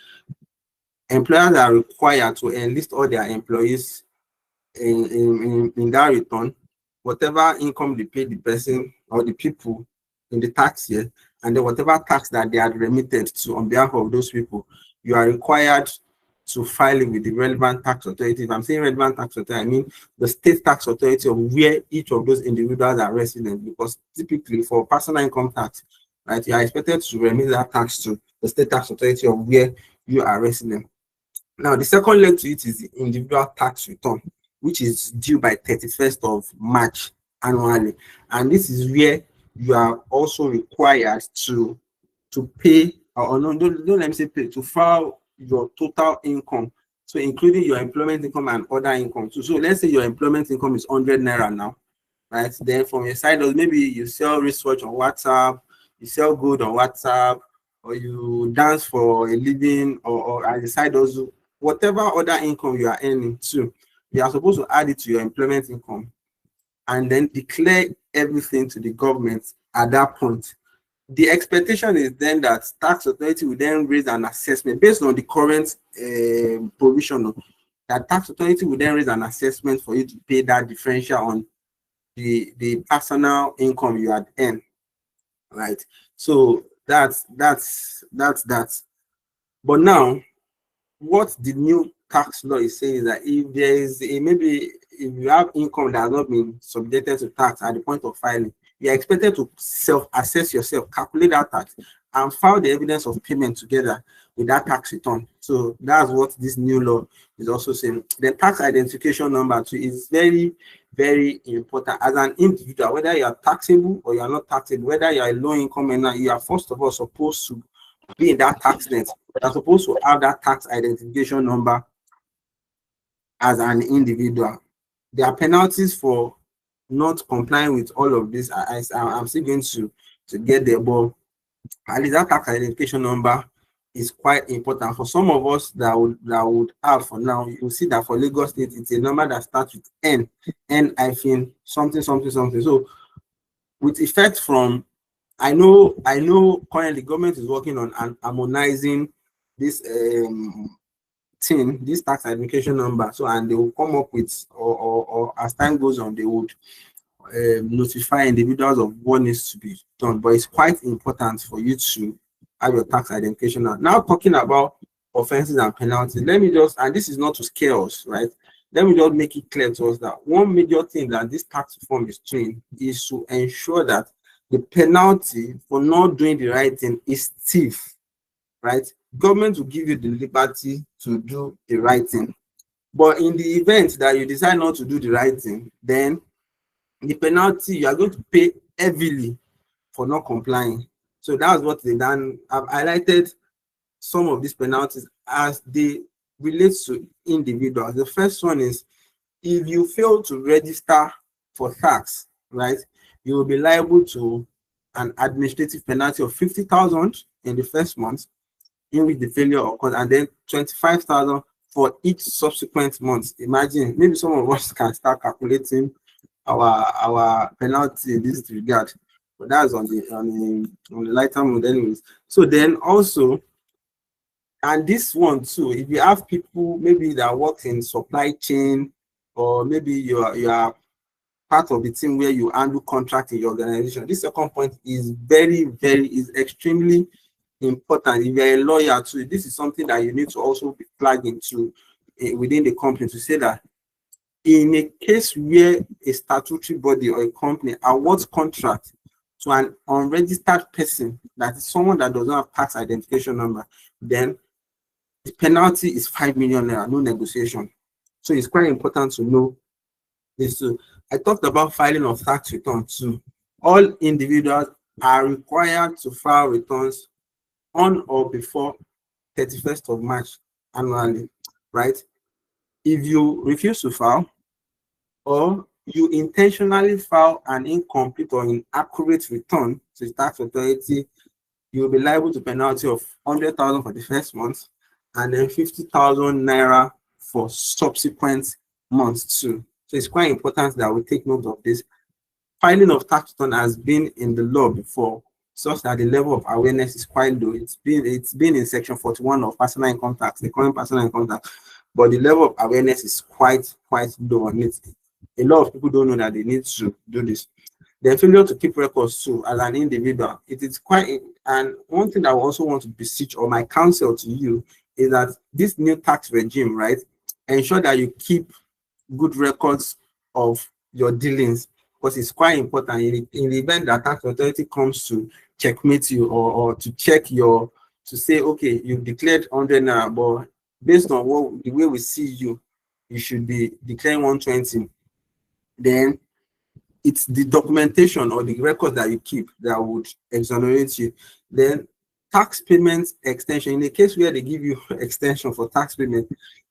employers are required to enlist all their employees in that return, whatever income they pay the person or the people in the tax year, and then whatever tax that they had remitted to on behalf of those people, you are required to file it with the relevant tax authority. If I'm saying relevant tax authority, I mean the state tax authority of where each of those individuals are resident, because typically for personal income tax, right, you are expected to remit that tax to the state tax authority of where you are resident. Now, the second leg to it is the individual tax return, which is due by 31st of March annually. And this is where you are also required to pay, or no, don't let me say pay, to file your total income. So including your employment income and other income. So let's say your employment income is 100 naira now, right? Then from your side, maybe you sell research on WhatsApp, you sell good on WhatsApp, or you dance for a living, or as a side also, whatever other income you are earning too, you are supposed to add it to your employment income and then declare everything to the government at that point. The expectation is then that tax authority will then raise an assessment based on the current provision. That tax authority will then raise an assessment for you to pay that differential on the personal income you had earned, right? So that's that. But now, what the new tax law is saying is that if there is maybe if you have income that has not been subjected to tax at the point of filing, you are expected to self-assess yourself, calculate that tax, and file the evidence of payment together with that tax return. So that's what this new law is also saying. The tax identification number too is very, very important. As an individual, whether you are taxable or you are not taxable, whether you are a low income earner, you are first of all supposed to be in that tax net. You are supposed to have that tax identification number as an individual. There are penalties for not complying with all of this. I'm still going to get there, but at least that tax identification number is quite important for some of us that would have. For now, you see that for Lagos State, it's a number that starts with N something. So with effect from, I know currently government is working on harmonizing this this tax identification number. So, and they will come up with, or as time goes on, they would notify individuals of what needs to be done. But it's quite important for you to have your tax identification. Now talking about offenses and penalties, let me just, and this is not to scare us, right? Let me just make it clear to us that one major thing that this tax reform is doing is to ensure that the penalty for not doing the right thing is stiff, right? Government will give you the liberty to do the right thing. But in the event that you decide not to do the right thing, then the penalty, you are going to pay heavily for not complying. So that's what they done. I've highlighted some of these penalties as they relate to individuals. The first one is if you fail to register for tax, right, you will be liable to an administrative penalty of 50,000 in the first month in which the failure occurs, and then 25,000 for each subsequent month. Imagine, maybe some of us can start calculating our penalty in this regard, but that's on the lighter mood anyways. So then also, and this one too, if you have people maybe that work in supply chain, or maybe you are part of the team where you handle contract in your organization. This second point is is extremely important. If you're a lawyer too, this is something that you need to also be flagged into within the company to say that in a case where a statutory body or a company awards contract to an unregistered person, that is someone that does not have tax identification number, then the penalty is 5 million naira, no negotiation. So it's quite important to know this too. I talked about filing of tax returns too. All individuals are required to file returns on or before 31st of March annually, right? If you refuse to file, or you intentionally file an incomplete or inaccurate return to the tax authority, you will be liable to penalty of 100,000 for the first month and then 50,000 naira for subsequent months too. So it's quite important that we take note of this. Filing of tax return has been in the law before, such that the level of awareness is quite low. It's been in section 41 of personal income tax, the current personal income tax, but the level of awareness is quite low on it. A lot of people don't know that they need to do this. The failure to keep records too as an individual, it is quite, and one thing that I also want to beseech or my counsel to you is that this new tax regime, right, ensure that you keep good records of your dealings, because it's quite important in the event that tax authority comes to checkmate you or to check your, to say, okay, you've declared 100 naira, but based on the way we see you, you should be declaring 120. Then it's the documentation or the record that you keep that would exonerate you. Then tax payment extension, in a case where they give you extension for tax payment,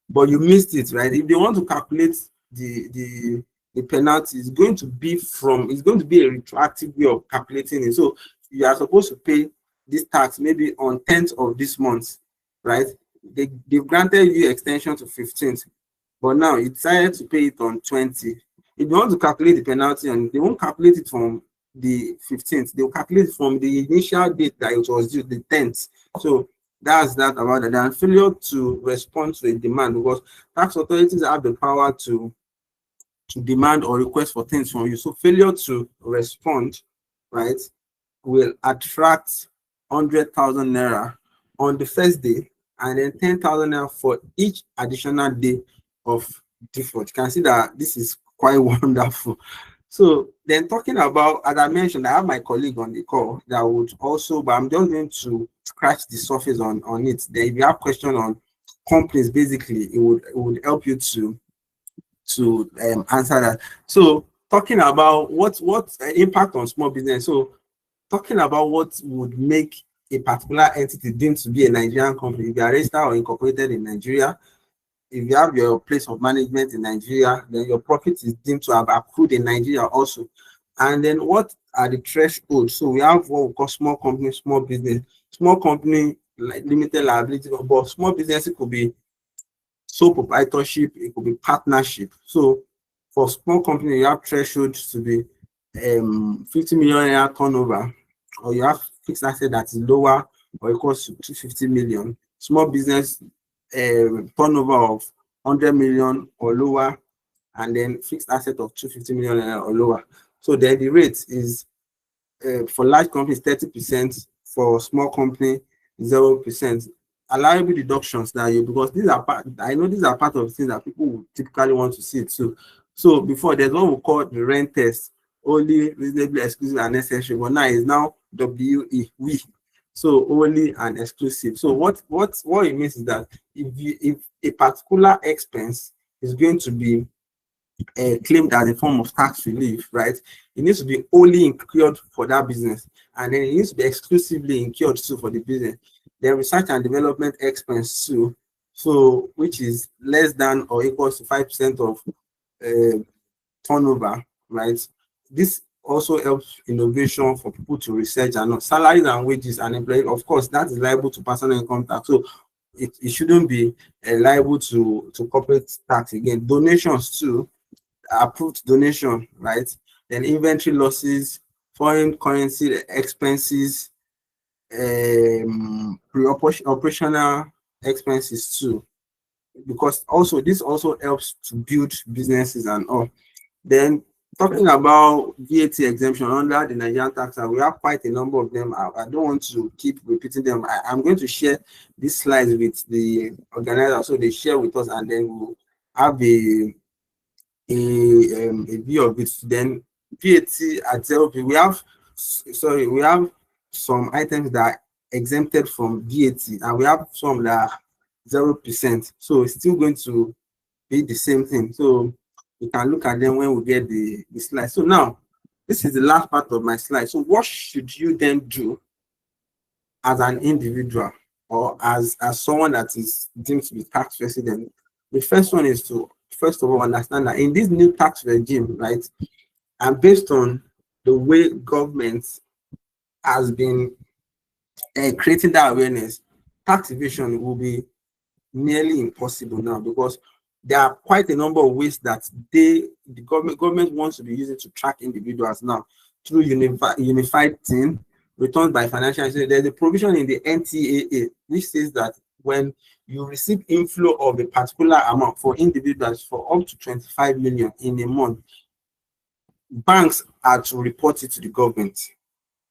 but you missed it, right? If they want to calculate the penalty, it's going to be a retroactive way of calculating it. So you are supposed to pay this tax maybe on 10th of this month, right? They've granted you extension to 15th, but now you decided to pay it on 20. If you want to calculate the penalty, and they won't calculate it from the 15th, they'll calculate it from the initial date that it was due, the 10th. So that's that about that. And failure to respond to a demand, because tax authorities have the power to demand or request for things from you. So failure to respond, right, will attract 100,000 naira on the first day, and then 10,000 naira for each additional day of default. You can see that this is quite wonderful. So then, talking about, as I mentioned, I have my colleague on the call that would also, but I'm just going to scratch the surface on it. Then if you have questions on companies, basically it would help you to answer that. So talking about what impact on small business. So talking about what would make a particular entity deemed to be a Nigerian company, if you are registered or incorporated in Nigeria, if you have your place of management in Nigeria, then your profit is deemed to have accrued in Nigeria also. And then what are the thresholds? So we have what we call small company, small business. Small company, like limited liability, but small business, it could be sole proprietorship, it could be partnership. So for small company, you have thresholds to be 50 million turnover, or you have fixed asset that is lower or equals to 250 million. Small business turnover of 100 million or lower, and then fixed asset of 250 million or lower. So then the rate is for large companies 30%, for small company 0%. Allowable deductions now, because these are I know these are part of the things that people would typically want to see too. So before, there's what we call the rent test, only, reasonably, exclusive, and necessary, but now is now WE, we. So only and exclusive. So what it means is that if a particular expense is going to be claimed as a form of tax relief, right, it needs to be only incurred for that business, and then it needs to be exclusively incurred too for the business. Then research and development expense too, so which is less than or equals to 5% of turnover, right? This also helps innovation for people to research, and salaries and wages and employee. Of course, that is liable to personal income tax, so it shouldn't be liable to corporate tax again. Donations too, approved donation, right? Then inventory losses, foreign currency expenses, operational expenses too, because also this also helps to build businesses and all. Then talking about VAT exemption under the Nigerian tax act, we have quite a number of them. I don't want to keep repeating them. I'm going to share these slides with the organizer so they share with us, and then we'll have a view of it. Then VAT at 0, we have some items that are exempted from VAT, and we have some that are 0%. So it's still going to be the same thing. So we can look at them when we get the slide. So now, this is the last part of my slide. So what should you then do as an individual or as someone that is deemed to be tax resident? The first one is to, first of all, understand that in this new tax regime, right, and based on the way government has been creating that awareness, tax evasion will be nearly impossible now, because there are quite a number of ways that the government wants to be using to track individuals now through unified thing, returns by financial institutions. There's a provision in the NTAA which says that when you receive inflow of a particular amount for individuals for up to 25 million in a month, banks are to report it to the government.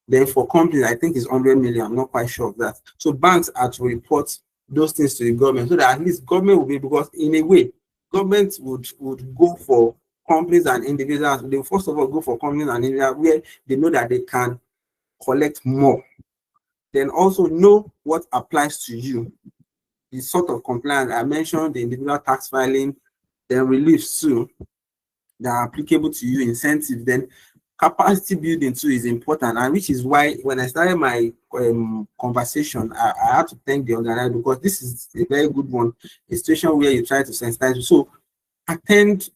Then for companies, I think it's 100 million. I'm not quite sure of that. So banks are to report those things to the government, so that at least government will be, because in a way, government would go for companies and individuals. They will first of all go for companies and individuals where they know that they can collect more. Then also know what applies to you. The sort of compliance I mentioned, the individual tax filing, then reliefs too that are applicable to you, incentives. Then capacity building too is important, and which is why when I started my conversation, I had to thank the organizer, because this is a very good one, a situation where you try to sensitize. So attend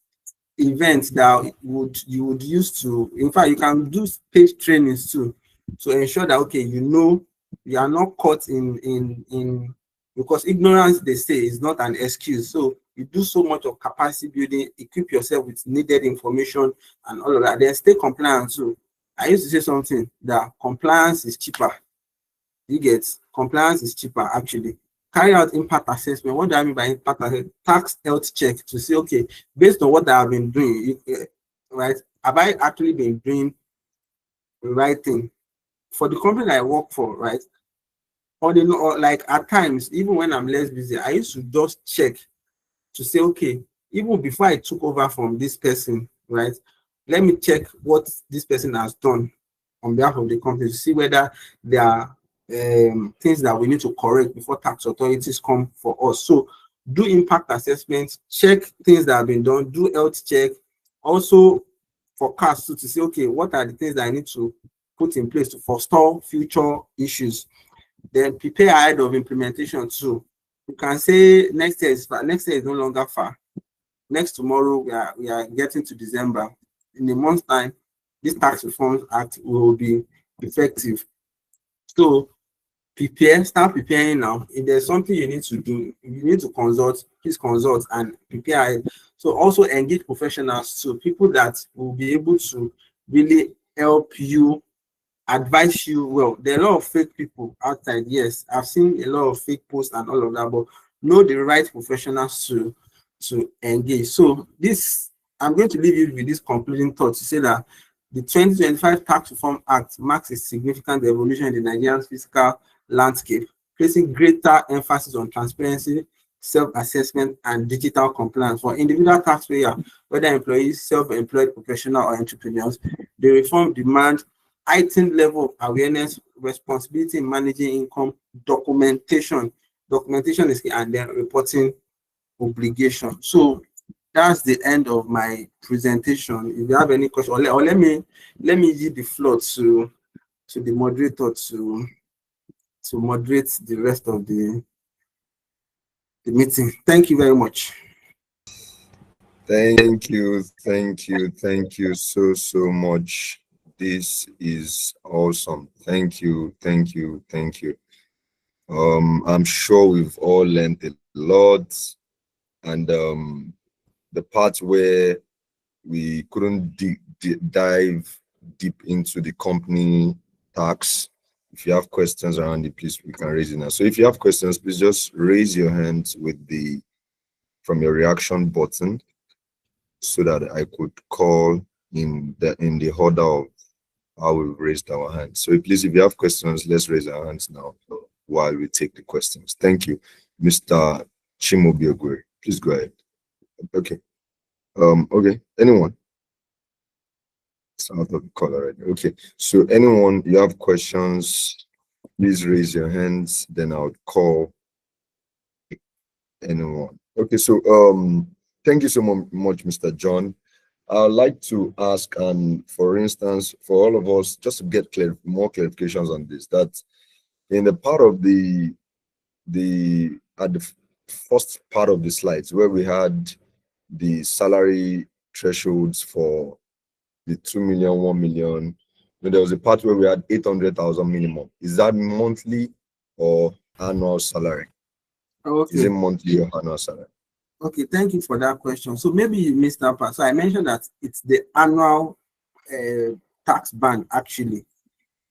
events that you would use to, in fact, you can do paid trainings too, to ensure that, okay, you know, you are not caught in because ignorance, they say, is not an excuse. So you do so much of capacity building, equip yourself with needed information and all of that. Then stay compliant too. I used to say something that compliance is cheaper. You get, compliance is cheaper actually. Carry out impact assessment. What do I mean by impact assessment? Tax health check to say, okay, based on what I have been doing, right? Have I actually been doing the right thing for the company I work for, right? Or like at times, even when I'm less busy, I used to just check to say, okay, even before I took over from this person, right? Let me check what this person has done on behalf of the company to see whether there are things that we need to correct before tax authorities come for us. So do impact assessments, check things that have been done, do health check, also forecast to say, okay, what are the things that I need to put in place to forestall future issues. Then prepare ahead of implementation too. You can say next year is far. Next year is no longer far. Next tomorrow, we are getting to December. In a month's time, this Tax Reforms Act will be effective. So start preparing now. If there's something you need to do, you need to consult, please consult and prepare. So also engage professionals too, people that will be able to really help you, advise you well. There are a lot of fake people outside. Yes, I've seen a lot of fake posts and all of that, but know the right professionals to engage. So this, I'm going to leave you with this concluding thought to say that the 2025 Tax Reform Act marks a significant evolution in the Nigerian fiscal landscape, placing greater emphasis on transparency, self-assessment, and digital compliance for individual taxpayers, whether employees, self-employed professionals, or entrepreneurs. The reform demands heightened level of awareness, responsibility in managing income, documentation is key, and then reporting obligation. So that's the end of my presentation. If you have any question, or let me give the floor to the moderator to moderate the rest of the meeting. Thank you very much. Thank you so much. This is awesome. Thank you. I'm sure we've all learned a lot, and the part where we couldn't dive deep into the company tax. If you have questions around it, please, we can raise it now. So if you have questions, please just raise your hands from your reaction button so that I could call in the order of how we've raised our hands. So please, if you have questions, let's raise our hands now while we take the questions. Thank you. Mr. Chimobiogwe, please go ahead. Okay. Okay. Anyone? It's out of the call already. Okay. So anyone, you have questions, please raise your hands, then I'll call anyone. Okay, so thank you so much, Mr. John. I'd like to ask, and for instance, for all of us, just to get more clarifications on this, that in the part of at the first part of the slides where we had the salary thresholds for the 2 million, 1 million, there was a part where we had 800,000 minimum. Is that monthly or annual salary? Okay. Is it monthly or annual salary? Okay, thank you for that question. So maybe you missed that part. So I mentioned that it's the annual tax band actually.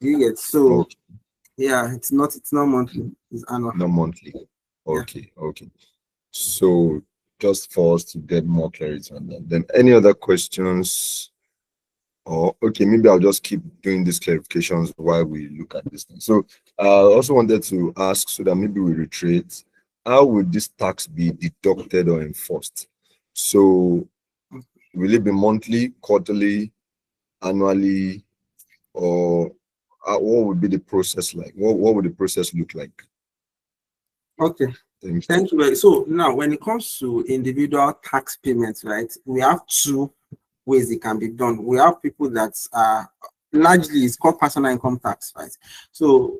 You get so okay. Yeah, it's not monthly, it's annual. Not monthly. Okay, yeah. Okay. So just for us to get more clarity on that. Then any other questions? Or okay, maybe I'll just keep doing these clarifications while we look at this thing. So I also wanted to ask, so that maybe we reiterate, how would this tax be deducted or enforced? So will it be monthly, quarterly, annually, or what would be the process like? What would the process look like? Okay, thank you. So now when it comes to individual tax payments, right, we have two ways it can be done. We have people that are largely, it's called personal income tax, right? So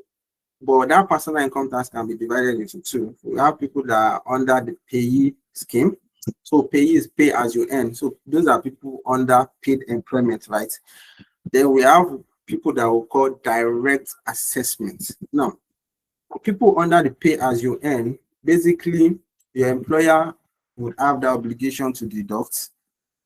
but that personal income tax can be divided into two. We have people that are under the payee scheme. So payee is pay as you earn. So those are people under paid employment, right? Then we have people that we call direct assessment. Now, people under the pay as you earn, basically your employer would have the obligation to deduct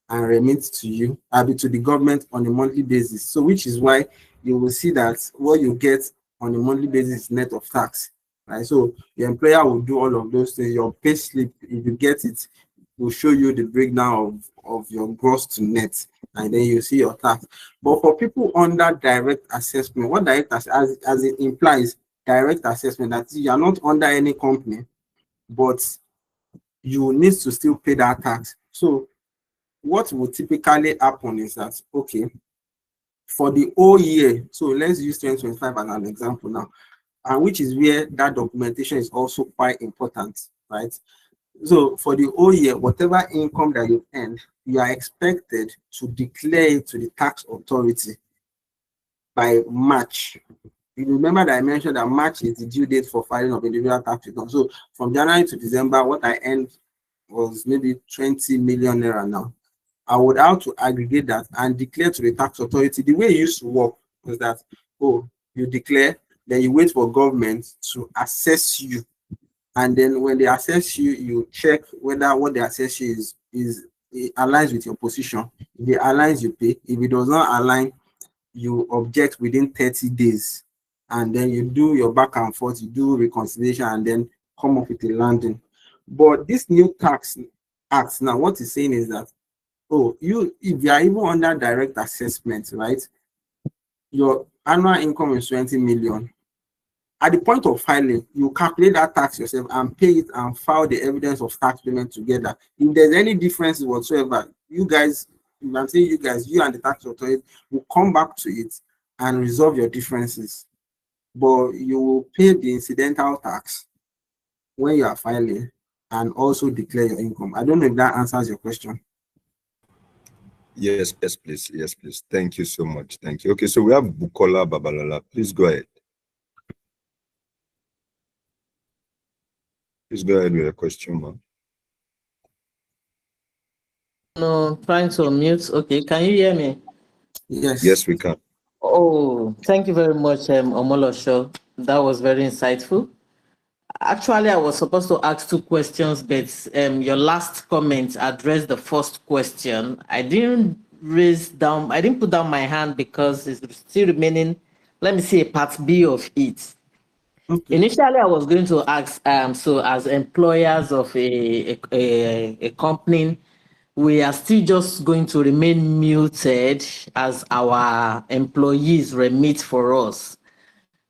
and remit to you, to the government on a monthly basis. So which is why you will see that what you get on a monthly basis is net of tax, right? So your employer will do all of those things. Your pay slip, if you get it, will show you the breakdown of your gross to net, and then you see your tax. But for people under direct assessment, what direct as it implies, direct assessment, that you are not under any company, but you need to still pay that tax. So what will typically happen is that, okay, for the whole year, so let's use 2025 as an example now, and which is where that documentation is also quite important, right? So for the whole year, whatever income that you've earned, you are expected to declare it to the tax authority by March. You remember that I mentioned that March is the due date for filing of individual tax return. So from January to December, what I earned was maybe 20 million naira now. I would have to aggregate that and declare to the tax authority. The way it used to work was that, oh, you declare, then you wait for government to assess you. And then when they assess you, you check whether what they assess you is it aligns with your position. If it aligns, you pay. If it does not align, you object within 30 days. And then you do your back and forth, you do reconciliation, and then come up with a landing. But this new tax act, now what it's saying is that, oh, if you are even under direct assessment, right, your annual income is 20 million. At the point of filing, you calculate that tax yourself and pay it and file the evidence of tax payment together. If there's any differences whatsoever, you guys, if I'm saying you guys, you and the tax authority will come back to it and resolve your differences. But you will pay the incidental tax when you are filing and also declare your income. I don't know if that answers your question. Yes, please. Yes, please. Thank you so much. Thank you. Okay, so we have Bukola Babalala. Please go ahead. Please go ahead with your question, ma'am. No, trying to unmute. Okay, can you hear me? Yes. Yes, we can. Oh, thank you very much, Omolosho. That was very insightful. Actually, I was supposed to ask two questions, but your last comment addressed the first question. I didn't put down my hand because it's still remaining, let me see, a part B of it. Okay. Initially, I was going to ask, so as employers of a company, we are still just going to remain muted as our employees remit for us.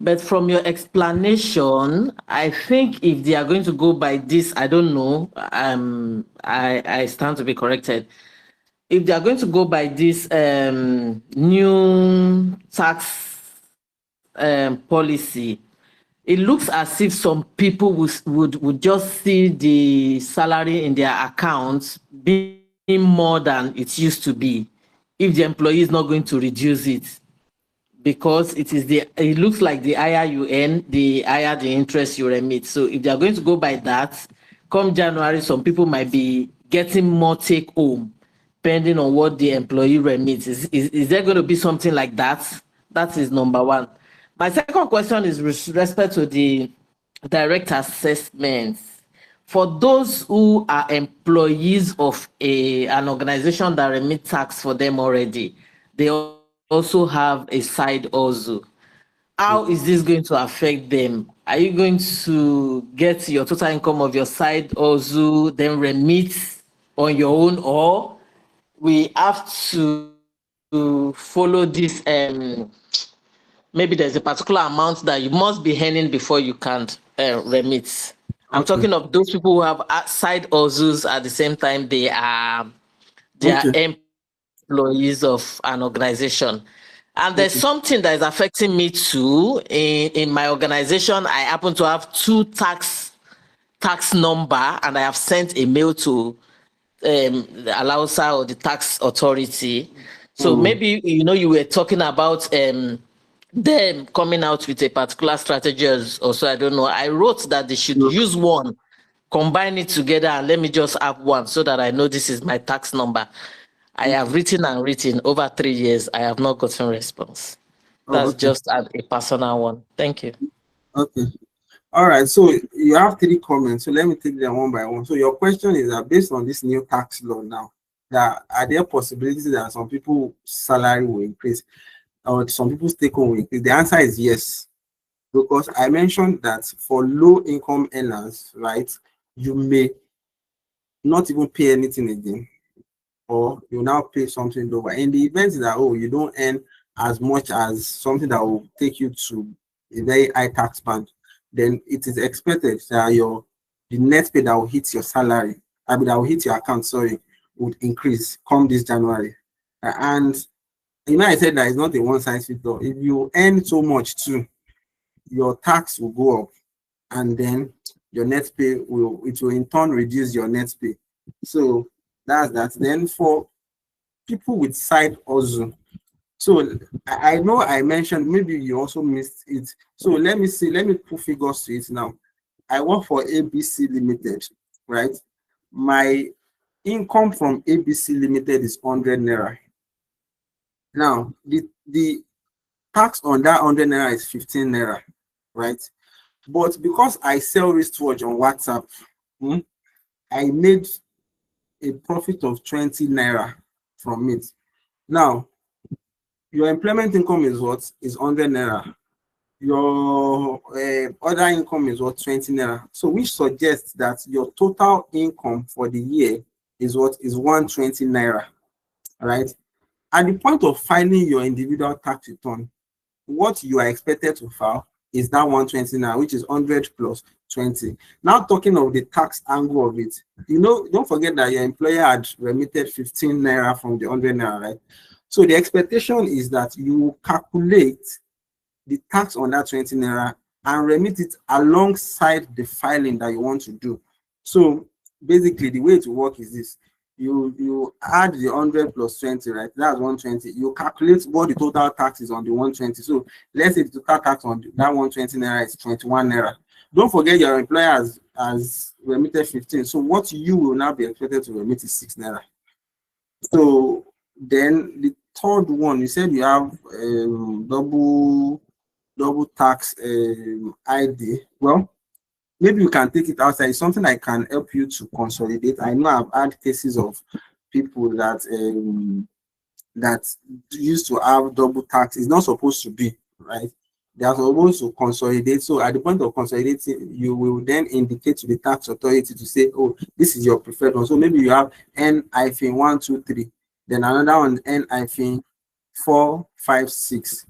But from your explanation, I think if they are going to go by this, I don't know, I stand to be corrected. If they are going to go by this new tax policy, it looks as if some people would just see the salary in their accounts being more than it used to be if the employee is not going to reduce it, because it looks like the higher you earn, the higher the interest you remit. So if they are going to go by that, come January, some people might be getting more take home, depending on what the employee remits. Is there going to be something like that? That is number one. My second question is with respect to the direct assessments. For those who are employees of an organization that remit tax for them already, they also have a side hustle. How is this going to affect them? Are you going to get your total income of your side hustle, then remit on your own, or we have to follow this? Maybe there's a particular amount that you must be earning before you can remit. I'm talking of those people who have side hustles at the same time they are employees of an organization. And there's something that is affecting me too. In my organization, I happen to have two tax number, and I have sent a mail to the Alausa or the tax authority. So maybe you were talking about them coming out with a particular strategy or so. I don't know. I wrote that they should use one, combine it together, and let me just have one so that I know this is my tax number. I have written and written over 3 years. I have not gotten response. That's just a personal one. Thank you. Okay. All right. So you have 3 comments. So let me take them one by one. So your question is that based on this new tax law now, that are there possibilities that some people's salary will increase or some people's take home will increase? The answer is yes. Because I mentioned that for low income earners, right, you may not even pay anything again, or you now pay something lower. In the event that you don't earn as much as something that will take you to a very high tax band, then it is expected that the net pay that will hit your salary, that will hit your account, would increase come this January. And I said that it's not a one size fits all. If you earn so much too, your tax will go up, and then your net pay will in turn reduce your net pay. So that's that. Then for people with side hustle, so I know I mentioned, maybe you also missed it. So let me put figures to it now. I work for ABC Limited, right? My income from ABC Limited is 100 naira. Now the tax on that 100 naira is 15 naira, right? But because I sell wristwatch on WhatsApp, I made a profit of 20 naira from it. Now, your employment income is what? Is 100 naira. Your other income is what? 20 naira. So which suggests that your total income for the year is what? Is 120 naira, right? At the point of filing your individual tax return, what you are expected to file is that 120 naira, which is 100 plus 20. Now talking of the tax angle of it, don't forget that your employer had remitted 15 naira from the 100 naira, right? So the expectation is that you calculate the tax on that 20 naira and remit it alongside the filing that you want to do. So basically, the way to work is this. You add the 100 plus 20, right? That's 120. You calculate what the total tax is on the 120. So let's say the total tax on that 120 naira is 21 naira. Don't forget your employer has remitted 15. So what you will now be expected to remit is 6 naira. So then the third one, you said you have double tax ID. Well, maybe you can take it outside. It's something I can help you to consolidate. I know I've had cases of people that that used to have double tax. It's not supposed to be, right? they are supposed to consolidate. So at the point of consolidating, you will then indicate to the tax authority to say, oh, this is your preferred one. So maybe you have N-1, 2, 3, then another one N-4, 5, 6.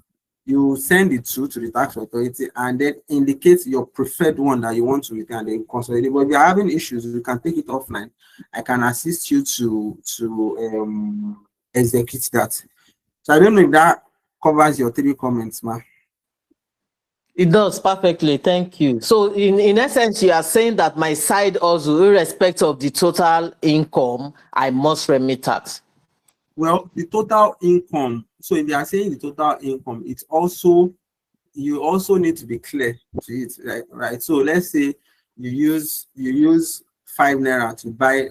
You send it to the tax authority and then indicate your preferred one that you want to return and then consolidate. But if you're having issues, you can take it offline. I can assist you to execute that. So I don't know if that covers your 3 comments, ma. It does perfectly. Thank you. So in essence, you are saying that my side also, irrespective of the total income, I must remit tax. Well, the total income. So if you are saying the total income, it's also, you also need to be clear to it, right? So let's say you use 5 naira to buy.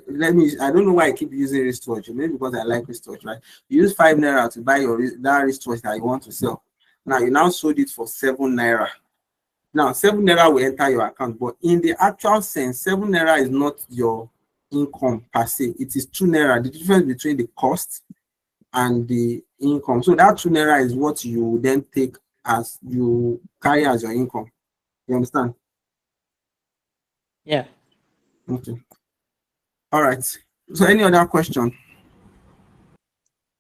I don't know why I keep using wristwatch. Maybe because I like wristwatch, right? You use 5 naira to buy that wristwatch that you want to sell. Now you now sold it for 7 naira. Now 7 naira will enter your account, but in the actual sense, 7 naira is not your income per se. It is 2 naira. The difference between the cost and the income. So that 2 naira is what you then take as you carry as your income. You understand? Yeah. Okay. All right. So any other question?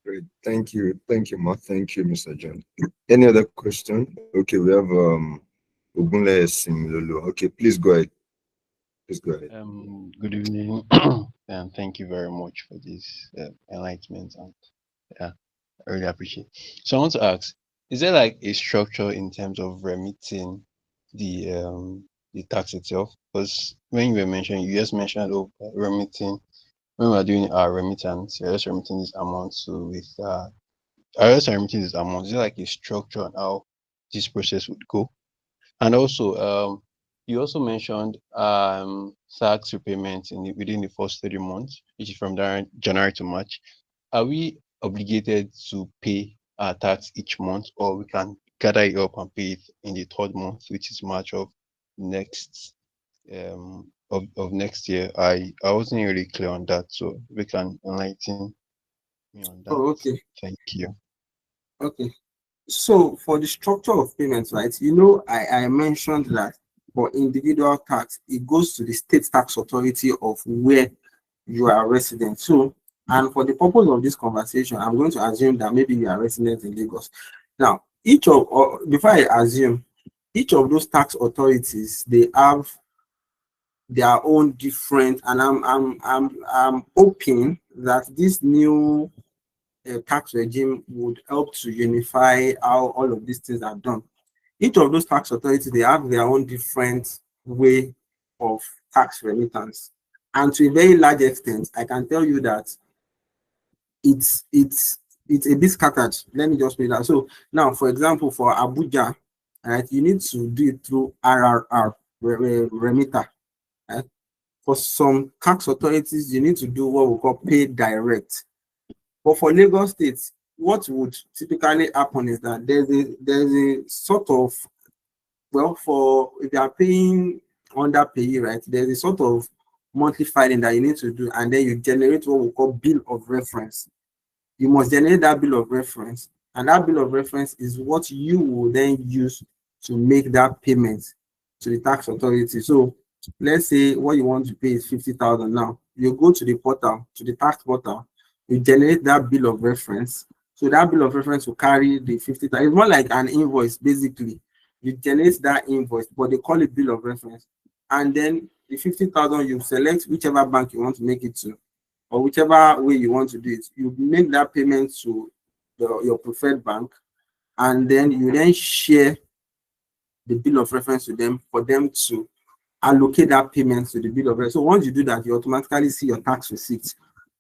Great. Thank you, Ma. Thank you, Mr. John. Any other question? Okay, we have Ogunle Similolo. Okay, please go ahead. Good evening, and thank you very much for this enlightenment, and yeah, I really appreciate. So I want to ask, is there like a structure in terms of remitting the tax itself? Because when you were mentioning, you just mentioned remitting. When we're doing our remittance, you're just remitting this amount remitting this amount. Is there like a structure on how this process would go? And also, you also mentioned tax repayments within the first 30 months, which is from January to March. Are we obligated to pay our tax each month, or we can gather it up and pay it in the 3rd month, which is March of next of next year? I wasn't really clear on that, so we can enlighten me on that. Oh, okay. Thank you. Okay. So for the structure of payments, right? You know, I mentioned that for individual tax, it goes to the state tax authority of where you are resident. So, and for the purpose of this conversation, I'm going to assume that maybe you are resident in Lagos. Now, before I assume, each of those tax authorities, they have their own different, and I'm hoping that this new tax regime would help to unify how all of these things are done. Each of those tax authorities, they have their own different way of tax remittance. And to a very large extent, I can tell you that it's a bit scattered. Let me just put that. So now, for example, for Abuja, right, you need to do it through RRR, remitter. Right? For some tax authorities, you need to do what we call pay direct. But for Lagos State, what would typically happen is that there's a sort of, well, for if you are paying under payee, right, there's a sort of monthly filing that you need to do, and then you generate what we call bill of reference. You must generate that bill of reference, and that bill of reference is what you will then use to make that payment to the tax authority. So let's say what you want to pay is 50,000 now. You go to the portal, to the tax portal, you generate that bill of reference. So that bill of reference will carry the 50,000. It's more like an invoice, basically. You generate that invoice, but they call it bill of reference. And then the 50,000, you select whichever bank you want to make it to, or whichever way you want to do it. You make that payment to your preferred bank, and then you then share the bill of reference to them for them to allocate that payment to the bill of reference. So once you do that, you automatically see your tax receipt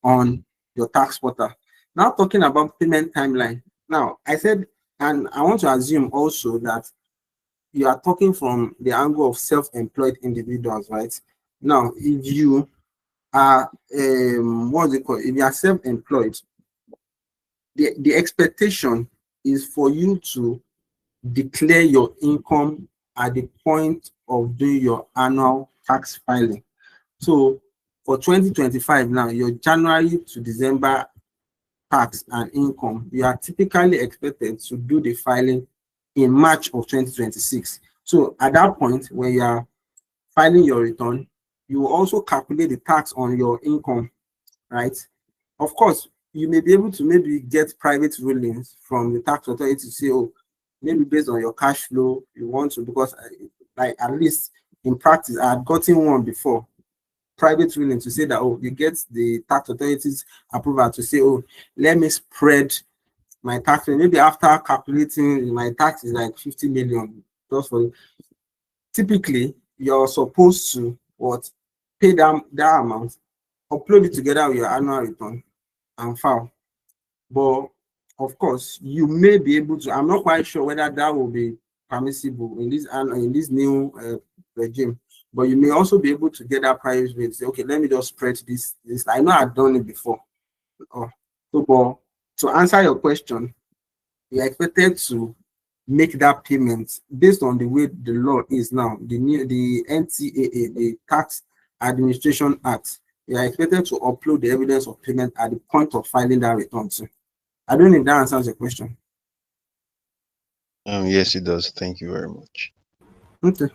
on your tax portal. Now talking about payment timeline. Now I said, and I want to assume also that you are talking from the angle of self-employed individuals, right? Now, if you are what's it called? If you are self-employed, the expectation is for you to declare your income at the point of doing your annual tax filing. So for 2025 now, your January to December tax and income, you are typically expected to do the filing in March of 2026. So at that point, when you are filing your return, you will also calculate the tax on your income, right? Of course, you may be able to maybe get private rulings from the tax authority to say, oh, maybe based on your cash flow, you want to, because like at least in practice, I had gotten one before, private ruling to say that, oh, you get the tax authorities approval to say, oh, let me spread my tax. Maybe after calculating, my tax is like 50 million. Just for typically, you're supposed to what pay that amount, upload it together with your annual return and file. But of course, you may be able to. I'm not quite sure whether that will be permissible in this new regime. But you may also be able to get that price rate. Say, okay, let me just spread this. I know I've done it before. So, but to answer your question, you are expected to make that payment based on the way the law is now. The NTAA, the Tax Administration Act. You are expected to upload the evidence of payment at the point of filing that return. So, I don't know if that answers your question. Yes, it does. Thank you very much. Okay.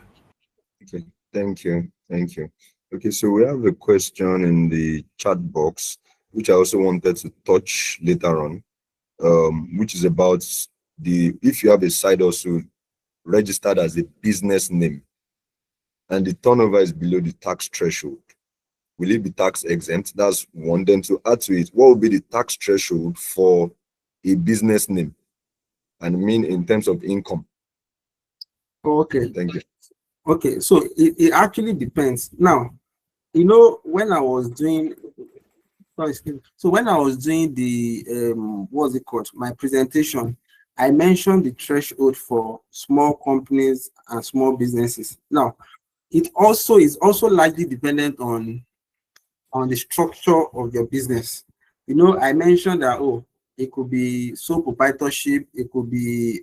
Okay, thank you. Thank you. Okay, so we have a question in the chat box, which I also wanted to touch later on, which is about if you have a side also registered as a business name and the turnover is below the tax threshold, will it be tax exempt? That's one. Then to add to it, what will be the tax threshold for a business name? And I mean in terms of income. Okay. Thank you. Okay, so it actually depends. Now, you know, when I was doing the what's it called, my presentation, I mentioned the threshold for small companies and small businesses. Now, it also is also largely dependent on the structure of your business. You know, I mentioned that, oh, it could be sole proprietorship, it could be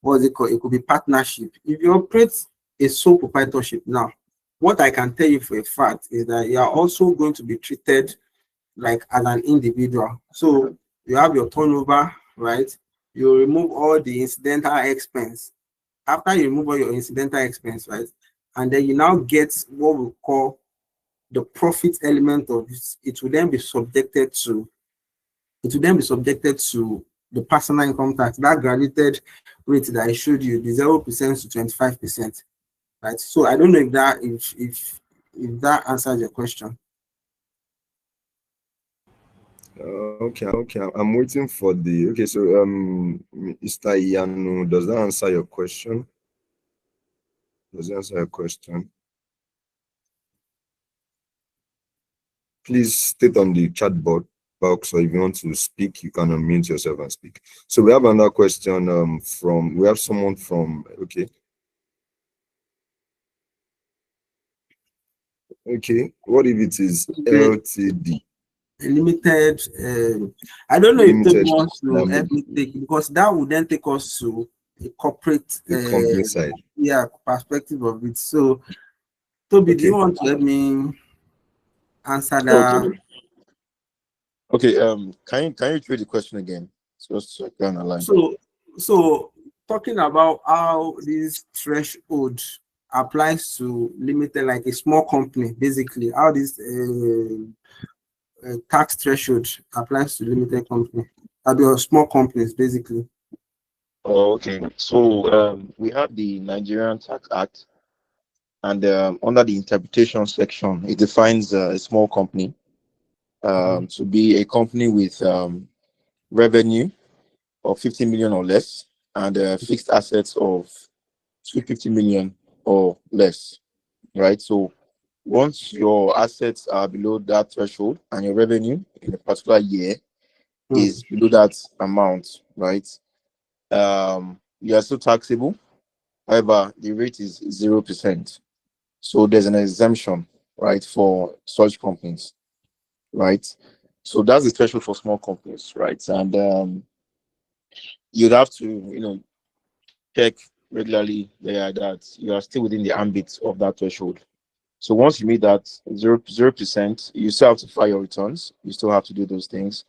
what's it called? It could be partnership. If you operate a sole proprietorship now, what I can tell you for a fact is that you are also going to be treated like as an individual. So you have your turnover, right? You remove all the incidental expense. After you remove all your incidental expense, right? And then you now get what we call the profit element of it. It will then be subjected to the personal income tax, that graduated rate that I showed you, the 0% to 25%. Right. So I don't know if that answers your question. Okay. I'm waiting for the okay. So Mr. Yanu, does that answer your question? Does that answer your question? Please state on the chat box, or if you want to speak, you can unmute yourself and speak. So we have another question we have someone from okay. Okay, what if it is LTD? Limited, I don't know if Toby wants to Limited help me take, because that would then take us to a corporate the company side. Yeah, perspective of it. So Toby, do you want to help me answer that? Okay. Can you repeat the question again? So I can align. So talking about how this threshold applies to limited, like a small company, basically, how this tax threshold applies to limited company, or small companies, basically. Oh, okay. So we have the Nigerian Tax Act, and under the interpretation section, it defines a small company to be a company with revenue of 50 million or less and fixed assets of 250 million or less. Right. So once your assets are below that threshold and your revenue in a particular year is below that amount, right? You are still taxable. However, the rate is 0%. So there's an exemption, right, for such companies, right? So that's the threshold for small companies, right? And you'd have to, check regularly there that you are still within the ambit of that threshold. So once you meet that 0%, you still have to file your returns. You still have to do those things.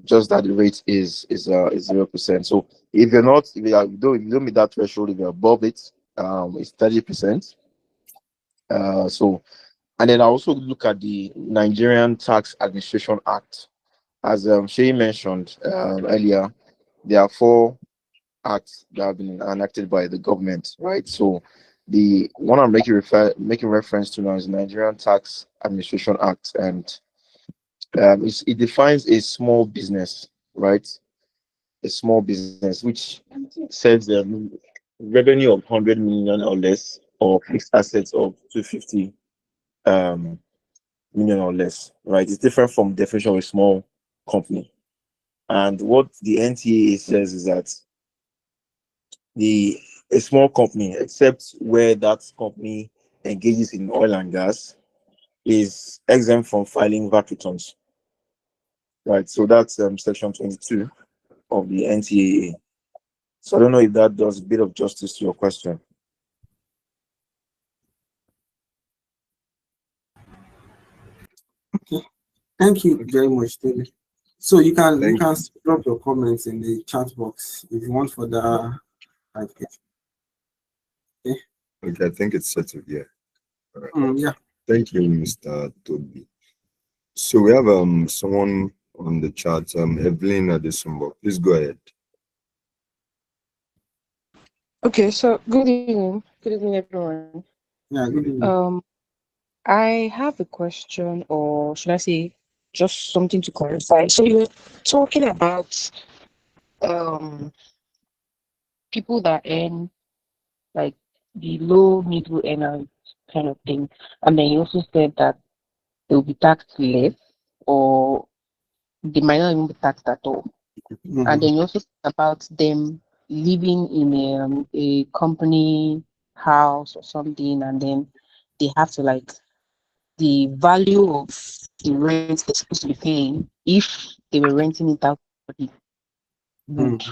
just that the rate is 0%. So if you're not, if you don't meet that threshold, if you're above it, it's 30%. So, and then I also look at the Nigerian Tax Administration Act. As Shay mentioned earlier, there are four acts that have been enacted by the government, right? So the one I'm making reference to now is the Nigerian Tax Administration Act, and it defines a small business, right? A small business which sets the revenue of 100 million or less, or fixed assets of 250 million or less, right? It's different from definition of a small company. And what the NTA says is that a small company, except where that company engages in oil and gas, is exempt from filing VAT returns. Right. So that's section 22 of the NTAA. So I don't know if that does a bit of justice to your question. Okay. Thank you very much, David. So you can drop your comments in the chat box if you want for the clarification. Okay. Okay, I think it's settled. Yeah. All right. Yeah. Thank you, Mr. Toby. So we have someone on the chat, Evelyn Adesumbo. Please go ahead. Okay, so good evening. Good evening, everyone. Yeah, good evening. I have a question, or should I say just something to clarify. So you're talking about people that earn like the low middle earners kind of thing. And then you also said that they'll be taxed less, or they might not even be taxed at all. And then you also talk about them living in a company house or something, and then they have to like the value of the rent they're supposed to be paying if they were renting it out would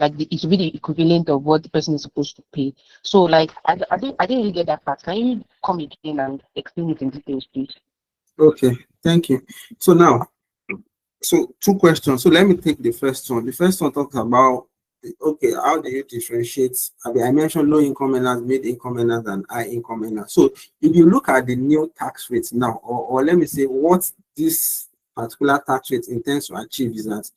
like it would be the equivalent of what the person is supposed to pay. So like I didn't really get that part. Can you come again and explain it in details, please? Okay, thank you. So now, so two questions. So let me take the first one. The first one talks about, okay, how do you differentiate? I mentioned low income earners, mid income earners, and high income earners. So if you look at the new tax rates now, or let me say what this particular tax rate intends to achieve is that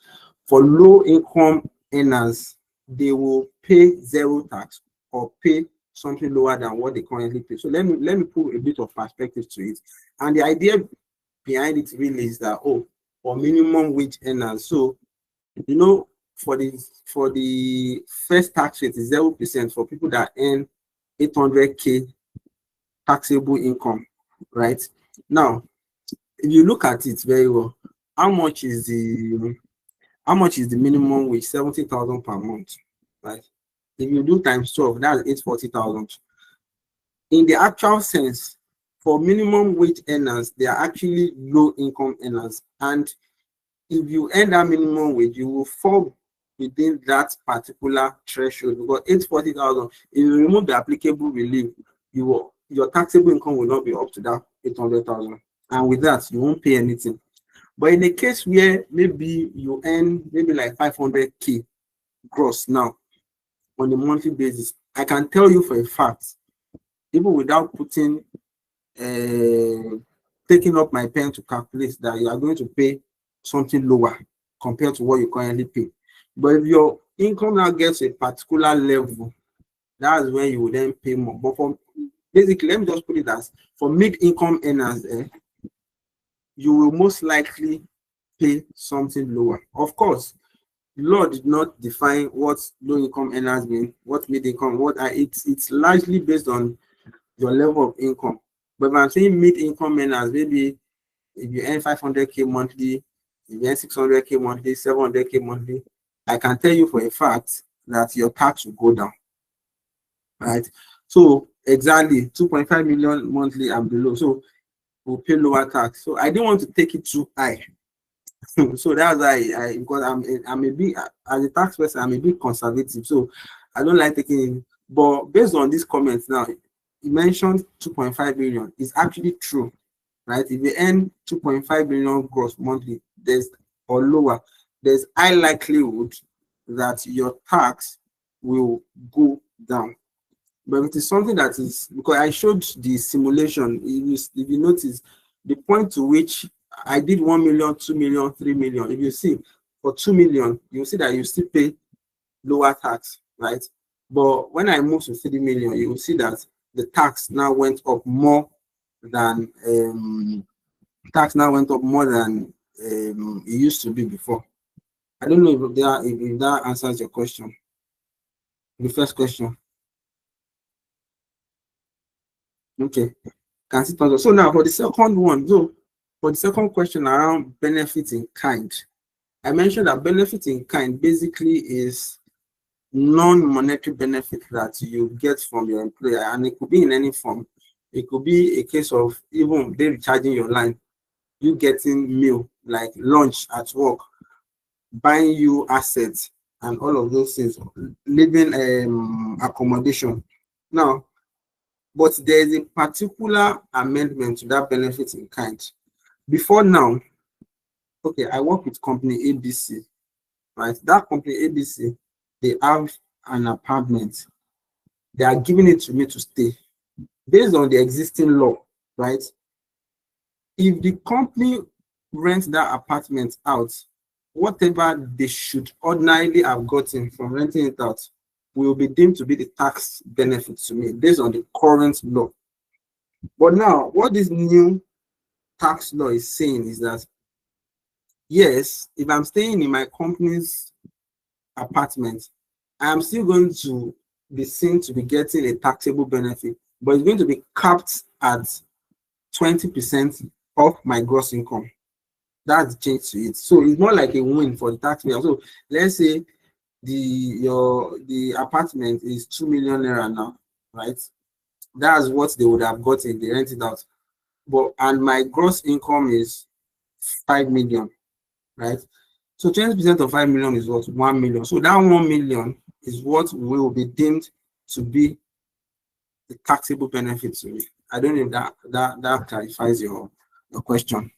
for low income earners, they will pay zero tax or pay something lower than what they currently pay. So let me put a bit of perspective to it. And the idea behind it really is that, for minimum wage earners, so you know, for the first tax rate is 0% for people that earn 800K taxable income, right? Now, if you look at it very well, how much is the minimum wage? 70,000 per month, right? If you do times 12, that's 840,000. In the actual sense, for minimum wage earners, they are actually low income earners, and if you earn that minimum wage, you will fall within that particular threshold, because 840,000, if you remove the applicable relief, your taxable income will not be up to that 800,000, and with that you won't pay anything. But in a case where maybe you earn maybe like 500K gross now on a monthly basis, I can tell you for a fact, even without putting taking up my pen to calculate, that you are going to pay something lower compared to what you currently pay. But if your income now gets a particular level, that's when you will then pay more. But for basically, let me just put it as for mid-income earners, you will most likely pay something lower. Of course, the law did not define what low-income earners mean, what mid-income, it's largely based on your level of income. But if I'm saying mid-income earners, maybe if you earn 500K monthly, if you earn 600K monthly, 700K monthly, I can tell you for a fact that your tax will go down, right? So exactly 2.5 million monthly and below, so we'll pay lower tax. So I didn't want to take it too high. So that's why because I'm a bit, as a tax person, I'm a bit conservative, so I don't like taking. But based on these comments now, you mentioned 2.5 billion. It's actually true, right? If you earn 2.5 billion gross monthly, there's or lower, there's high likelihood that your tax will go down. But it is something that is, because I showed the simulation, if you notice, the point to which I did 1 million, 2 million, 3 million, if you see, for 2 million, you see that you still pay lower tax, right? But when I move to 3 million, you will see that the tax now went up more than it used to be before. I don't know if that answers your question. The first question. Okay. Can see also. So now for the second one, so for the second question around benefit in kind, I mentioned that benefit in kind basically is non-monetary benefit that you get from your employer, and it could be in any form. It could be a case of even they recharging your line, you getting meal like lunch at work, buying you assets, and all of those things, living accommodation. Now, but there is a particular amendment to that benefit in kind. Before now, okay, I work with company ABC, right? That company ABC, they have an apartment. They are giving it to me to stay based on the existing law, right? If the company rents that apartment out, whatever they should ordinarily have gotten from renting it out will be deemed to be the tax benefit to me based on the current law. But now, what this new tax law is saying is that, yes, if I'm staying in my company's apartment, I am still going to be seen to be getting a taxable benefit, but it's going to be capped at 20% of my gross income. That's changed to it. So it's more like a win for the taxpayer. So let's say the apartment is 2 million naira now, right? That's what they would have gotten if they rent it out. And my gross income is 5 million, right? So 20% of 5 million is what? 1 million. So that 1 million is what will be deemed to be the taxable benefit to me. I don't know if that clarifies your question.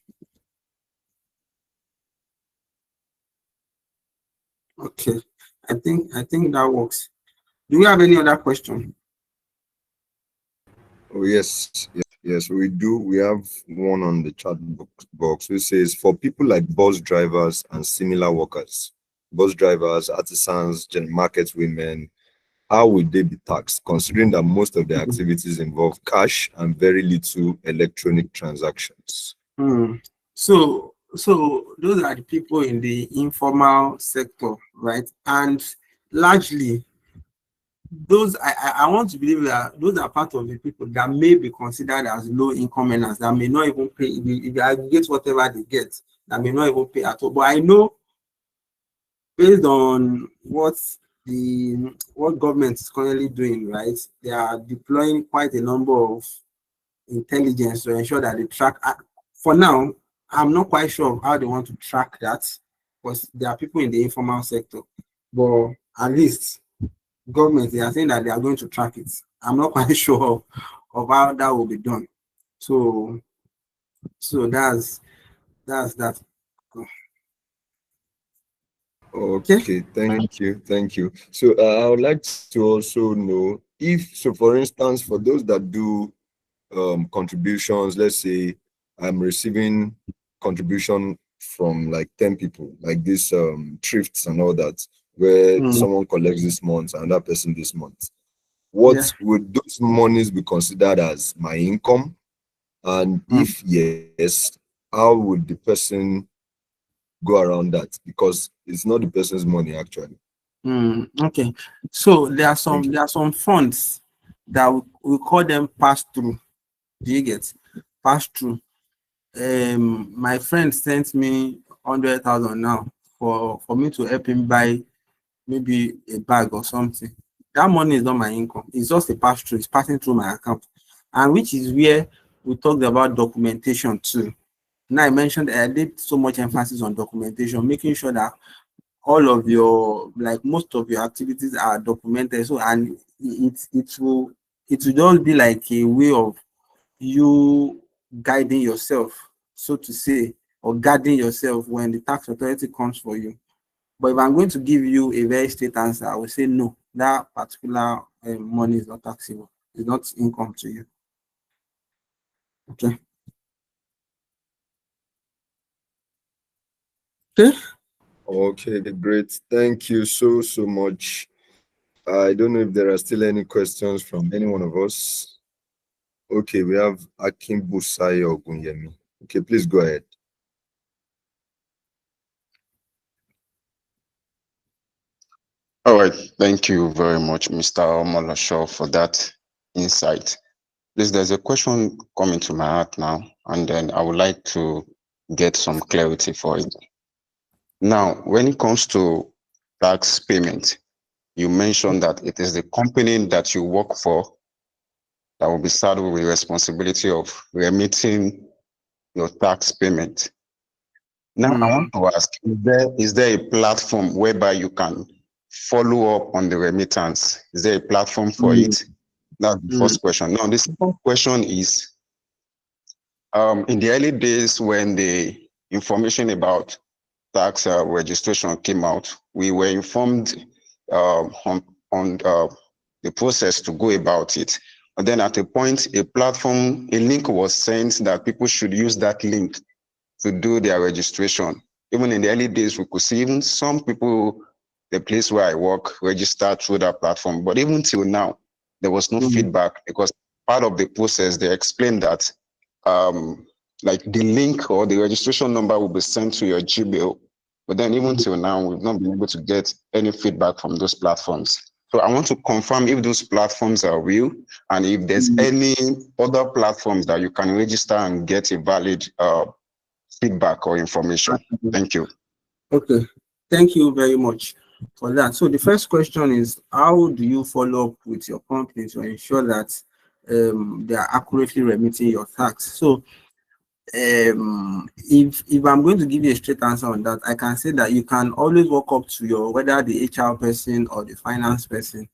Okay, I think that works. Do we have any other question? Oh, yes, we do. We have one on the chat box which says, for people like bus drivers and similar workers, bus drivers, artisans, market women, how would they be taxed, considering that most of their activities involve cash and very little electronic transactions? So those are the people in the informal sector, right? And largely, those I want to believe that those are part of the people that may be considered as low income earners that may not even pay if you aggregate whatever they get, that may not even pay at all. But I know, based on what government is currently doing, right? They are deploying quite a number of intelligence to ensure that they track. For now, I'm not quite sure of how they want to track that, because there are people in the informal sector. But at least government, they are saying that they are going to track it. I'm not quite sure of how that will be done. So that's that. Okay, thank you. So I would like to also know if, so for instance, for those that do contributions, let's say I'm receiving contribution from like 10 people, like this thrifts and all that, where someone collects this month and that person this month. What would those monies be considered as my income? And if yes, how would the person go around that? Because it's not the person's money actually. Okay, so there are some funds that we call them pass through. Do you get pass through? My friend sent me 100,000 now for me to help him buy maybe a bag or something. That money is not my income. It's just a pass through. It's passing through my account, and which is where we talked about documentation too. Now I mentioned I did so much emphasis on documentation, making sure that all of your, like most of your activities are documented. So, and it will just be like a way of you guiding yourself, so to say, or guarding yourself when the tax authority comes for you. But if I'm going to give you a very straight answer, I will say no, that particular money is not taxable. It's not income to you. Okay. Okay. Okay, great. Thank you so much. I don't know if there are still any questions from any one of us. Okay, we have Akim Busayo Ogunyemi. Okay, please go ahead. All right, thank you very much, Mr. Omolasho, for that insight. There's a question coming to my heart now, and then I would like to get some clarity for it. Now, when it comes to tax payment, you mentioned that it is the company that you work for that will be saddled with the responsibility of remitting your tax payment. Now, I want to ask, is there a platform whereby you can follow up on the remittance? Is there a platform for it? That's the first question. Now, the second question is, in the early days when the information about tax registration came out, we were informed on the process to go about it. But then at a point, a link was sent that people should use that link to do their registration. Even in the early days, we could see even some people, the place where I work, registered through that platform. But even till now, there was no feedback, because part of the process, they explained that like the link or the registration number will be sent to your Gmail. But then even till now, we've not been able to get any feedback from those platforms. So I want to confirm if those platforms are real, and if there's any other platforms that you can register and get a valid feedback or information. Thank you. Okay, thank you very much for that. So the first question is, how do you follow up with your company to ensure that they are accurately remitting your tax? So if I'm going to give you a straight answer on that, I can say that you can always walk up to your, whether the HR person or the finance person,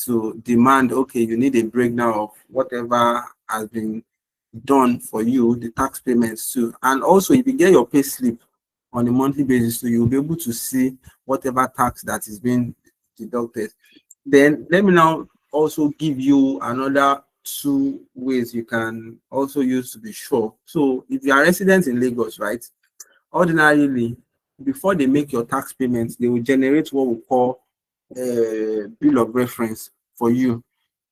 to demand, okay, you need a breakdown of whatever has been done for you, the tax payments too. And also, if you get your pay slip on a monthly basis, so you'll be able to see whatever tax that is being deducted. Then let me now also give you another 2 ways you can also use to be sure. So if you are resident in Lagos, right, ordinarily, before they make your tax payments, they will generate what we call a bill of reference for you.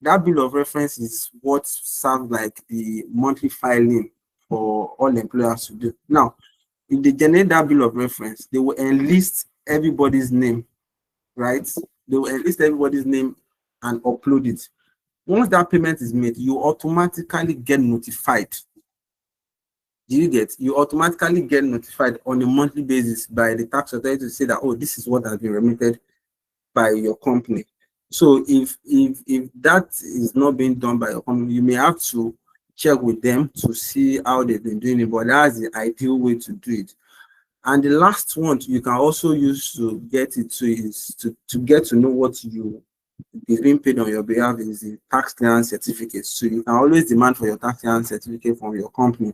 That bill of reference is what serves like the monthly filing for all employers to do. Now, if they generate that bill of reference, they will enlist everybody's name, right? They will enlist everybody's name and upload it. Once that payment is made, you automatically get notified. Do you get? You automatically get notified on a monthly basis by the tax authority to say that, oh, this is what has been remitted by your company. So if that is not being done by your company, you may have to check with them to see how they've been doing it, but that's the ideal way to do it. And the last one you can also use to get it to is to get to know what you is being paid on your behalf is the tax clearance certificate. So you can always demand for your tax clearance certificate from your company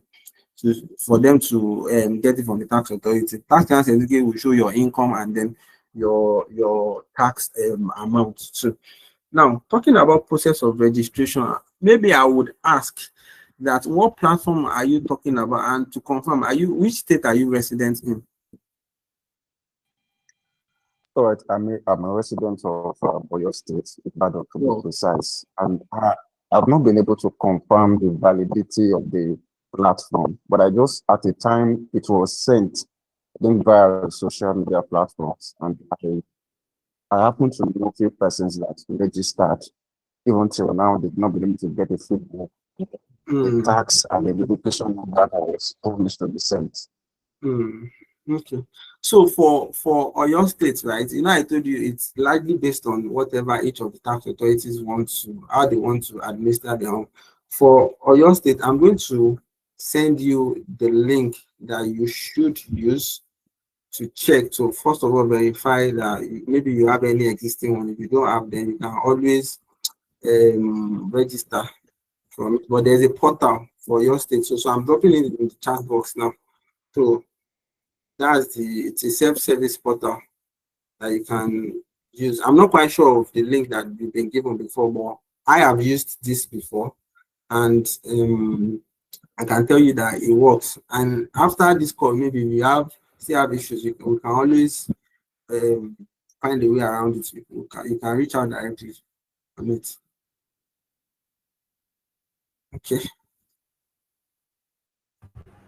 for them to get it from the tax authority. Tax clearance certificate will show your income and then your tax amount. So now, talking about process of registration, maybe I would ask that what platform are you talking about, and to confirm, which state are you resident in? All right, I'm a resident of Oyo State, Ibadan to be precise, and I've not been able to confirm the validity of the platform, but I just, at the time it was sent, then via social media platforms, and I happen to know a few persons that registered. Even till now, they've not been able to get a feedback. The tax and the education number that was published to be sent. Okay. So for Oyo State, right? You know, I told you it's largely based on whatever each of the tax authorities want to, how they want to administer their own. For Oyo State, I'm going to send you the link that you should use to check. So first of all, verify that maybe you have any existing one. If you don't have, then you can always register from it. But there's a portal for your state. So I'm dropping it in the chat box now. So it's a self-service portal that you can use. I'm not quite sure of the link that you've been given before, but I have used this before, and I can tell you that it works. And after this call, maybe still have issues, we can always um, find a way around it. You can reach out directly on it. Okay.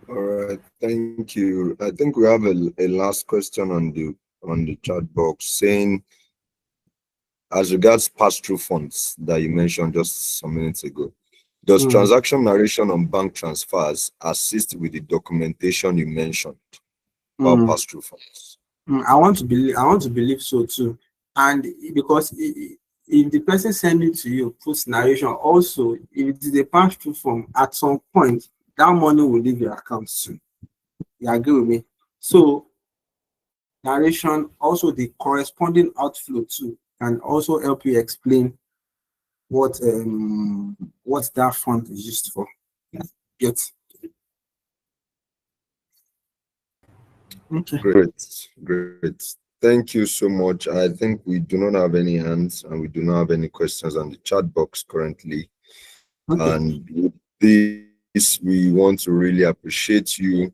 All right, thank you. I think we have a last question on the chat box saying, as regards pass-through funds that you mentioned just some minutes ago, does transaction narration on bank transfers assist with the documentation you mentioned about pass-through funds? I want to believe so too. And because if the person sending to you puts narration, also if it is a pass-through form, at some point that money will leave your account soon. You agree with me? So narration, also the corresponding outflow too, can also help you explain what that fund is used for. Get. Okay. Great. Thank you so much. I think we do not have any hands and we do not have any questions on the chat box currently. Okay. And with this, we want to really appreciate you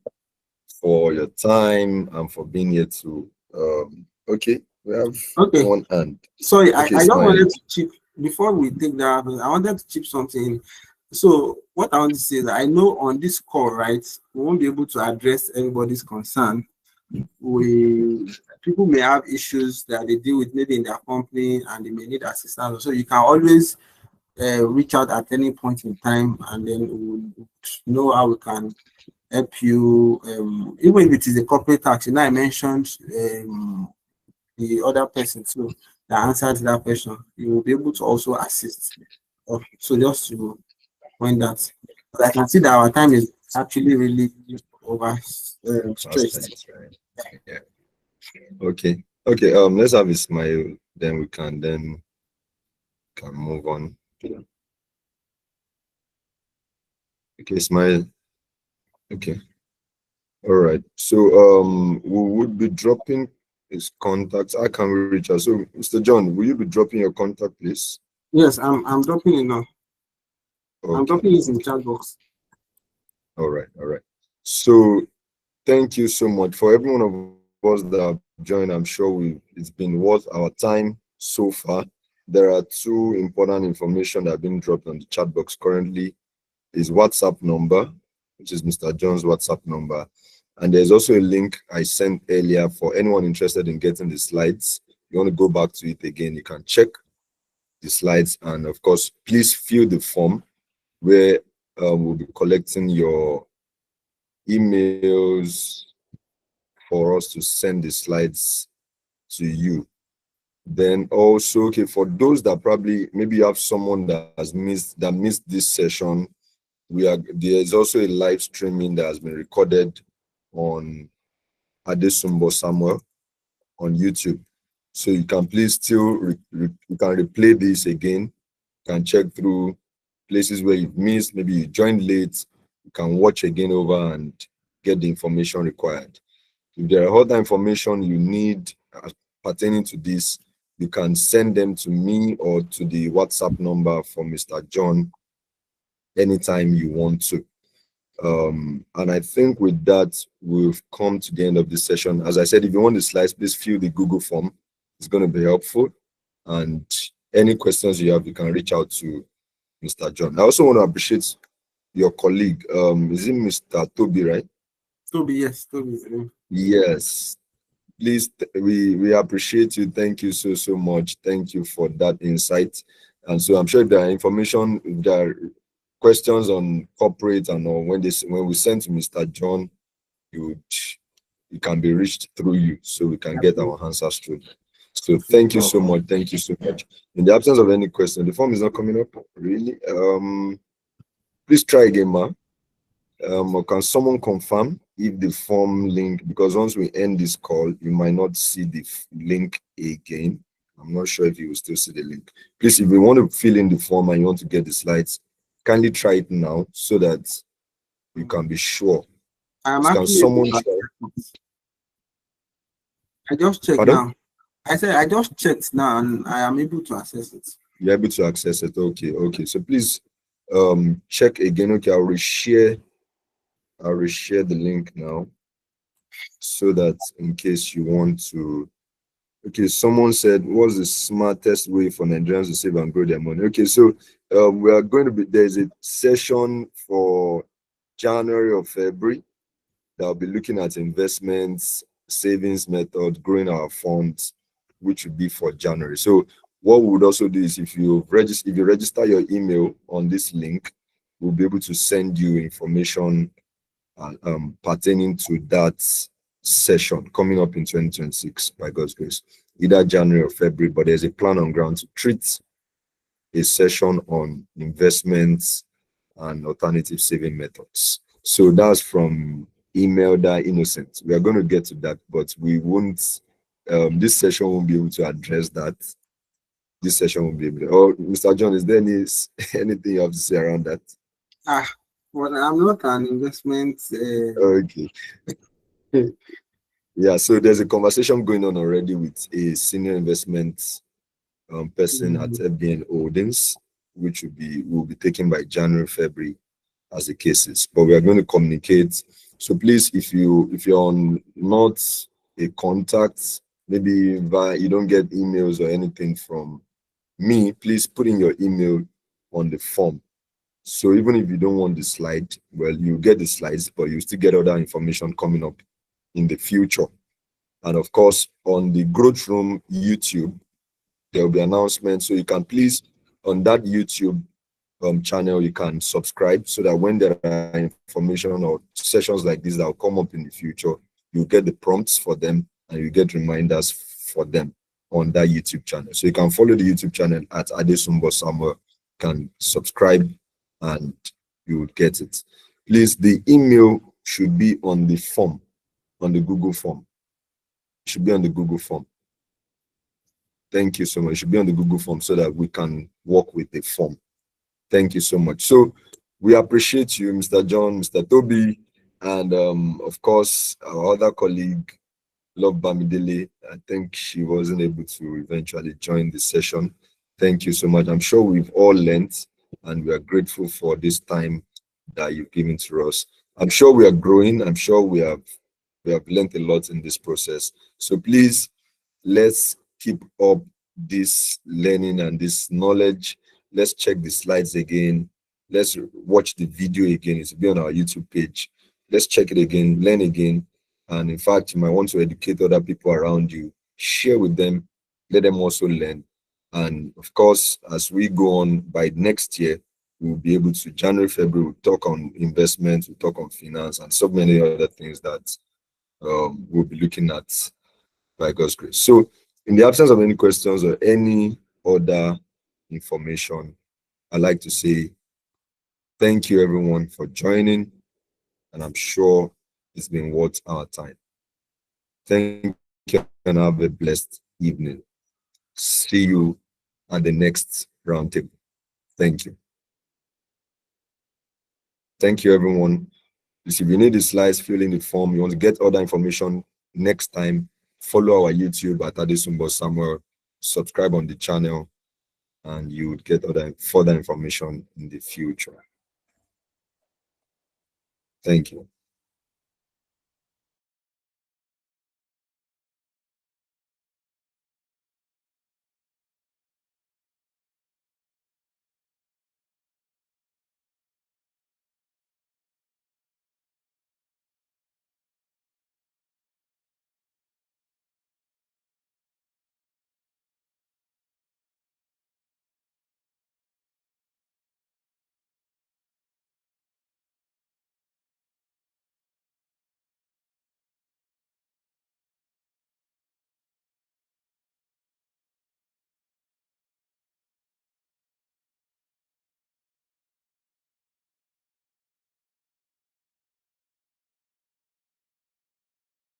for your time and for being here to okay, we have one hand. Sorry, okay, I just wanted to chip before we take that. I wanted to chip something. So what I want to say is that I know on this call, right, we won't be able to address everybody's concern. People may have issues that they deal with maybe in their company and they may need assistance. So you can always reach out at any point in time, and then we'll know how we can help you. Even if it is a corporate tax, you know, I mentioned the other person too that answered that question. You will be able to also assist. So just to point that, but I can see that our time is actually really over stressed. Yeah. Okay. Let's have Ismail. Then we can move on. Okay, Ismail. Okay. All right. So we would be dropping his contacts. I can reach out. So Mr. John, will you be dropping your contact, please? Yes, I'm dropping it now. Okay. I'm dropping it in the chat box. All right. So thank you so much for every one of us that have joined. I'm sure it's been worth our time so far. There are two important information that have been dropped on the chat box currently. His WhatsApp number, which is Mr. John's WhatsApp number. And there's also a link I sent earlier for anyone interested in getting the slides. You want to go back to it again, you can check the slides. And of course, please fill the form where we'll be collecting your emails for us to send the slides to you. Then also, okay, for those that probably maybe you have someone that missed this session, there's also a live streaming that has been recorded on Adesumbo Samuel on YouTube. So you can please still you can replay this again. You can check through places where you've missed, maybe you joined late. You can watch again over and get the information required. If there are other information you need pertaining to this, you can send them to me or to the WhatsApp number for Mr. John anytime you want to. And I think with that, we've come to the end of this session. As I said, if you want the slides, please fill the Google form. It's going to be helpful. And any questions you have, you can reach out to Mr. John. I also want to appreciate your colleague. Is it Mr. Toby, right? Toby, yes. Toby. Yes. Please, we appreciate you. Thank you so much. Thank you for that insight. And so I'm sure if there are information, if there are questions on corporate and all, when we send to Mr. John, it can be reached through you, so we can get our answers through. So thank you so much. Thank you so much. In the absence of any question, the form is not coming up, really. Please try again, ma. Or can someone confirm if the form link, because once we end this call, you might not see the link again. I'm not sure if you will still see the link. Please, if you want to fill in the form and you want to get the slides, kindly try it now so that you can be sure. Can someone try? I just checked Pardon? now. I said I just checked now and I am able to access it. You're able to access it. Okay. So please check again. Okay, I'll reshare the link now so that in case you want to. Okay, someone said, what's the smartest way for Nigerians to save and grow their money? Okay, so we are going to be, there's a session for January or February that will be looking at investments, savings method, growing our funds, which would be for January. So what we would also do is if you register your email on this link, we'll be able to send you information pertaining to that session coming up in 2026 by God's grace, either January or February. But there's a plan on ground to treat a session on investments and alternative saving methods. So that's from email that innocent. We are going to get to that, but we won't. This session won't be able to address that. This session won't be able to. Oh, Mr. John, is there anything you have to say around that? Well, I'm not an investment. Okay. Yeah, so there's a conversation going on already with a senior investment person at FBN Holdings, which will be taken by January, February as the cases. But we are going to communicate. So please, if you're not a contact, maybe you don't get emails or anything from me, please put in your email on the form. So even if you don't want the slide, well, you get the slides, but you still get other information coming up in the future. And of course, on the Growth Room YouTube, there will be announcements. So you can please, on that YouTube channel, you can subscribe so that when there are information or sessions like this that will come up in the future, you get the prompts for them and you get reminders for them on that YouTube channel. So you can follow the YouTube channel at Adesumbo Samuel, can subscribe and you would get it. Please, the email should be on the form, on the Google form. It should be on the Google form. Thank you so much. It should be on the Google form so that we can work with the form. Thank you so much. So we appreciate you, Mr. John, Mr. Toby, and of course, our other colleague, Love Bamidele. I think she wasn't able to eventually join the session. Thank you so much. I'm sure we've all learned and we are grateful for this time that you've given to us. I'm sure we are growing. I'm sure we have learned a lot in this process. So please, let's keep up this learning and this knowledge. Let's check the slides again. Let's watch the video again. It's be on our YouTube page. Let's check it again, learn again. And in fact, you might want to educate other people around you. Share with them. Let them also learn. And of course, as we go on by next year, we'll be able to, January, February, we'll talk on investments, we'll talk on finance, and so many other things that we'll be looking at by God's grace. So in the absence of any questions or any other information, I'd like to say thank you everyone for joining, and I'm sure it's been worth our time. Thank you and have a blessed evening. See you at the next roundtable. Thank you. Thank you everyone. If you need the slides, fill in the form. You want to get other information next time, follow our YouTube at Adesumbo Samuel, subscribe on the channel, and you would get other further information in the future. Thank you.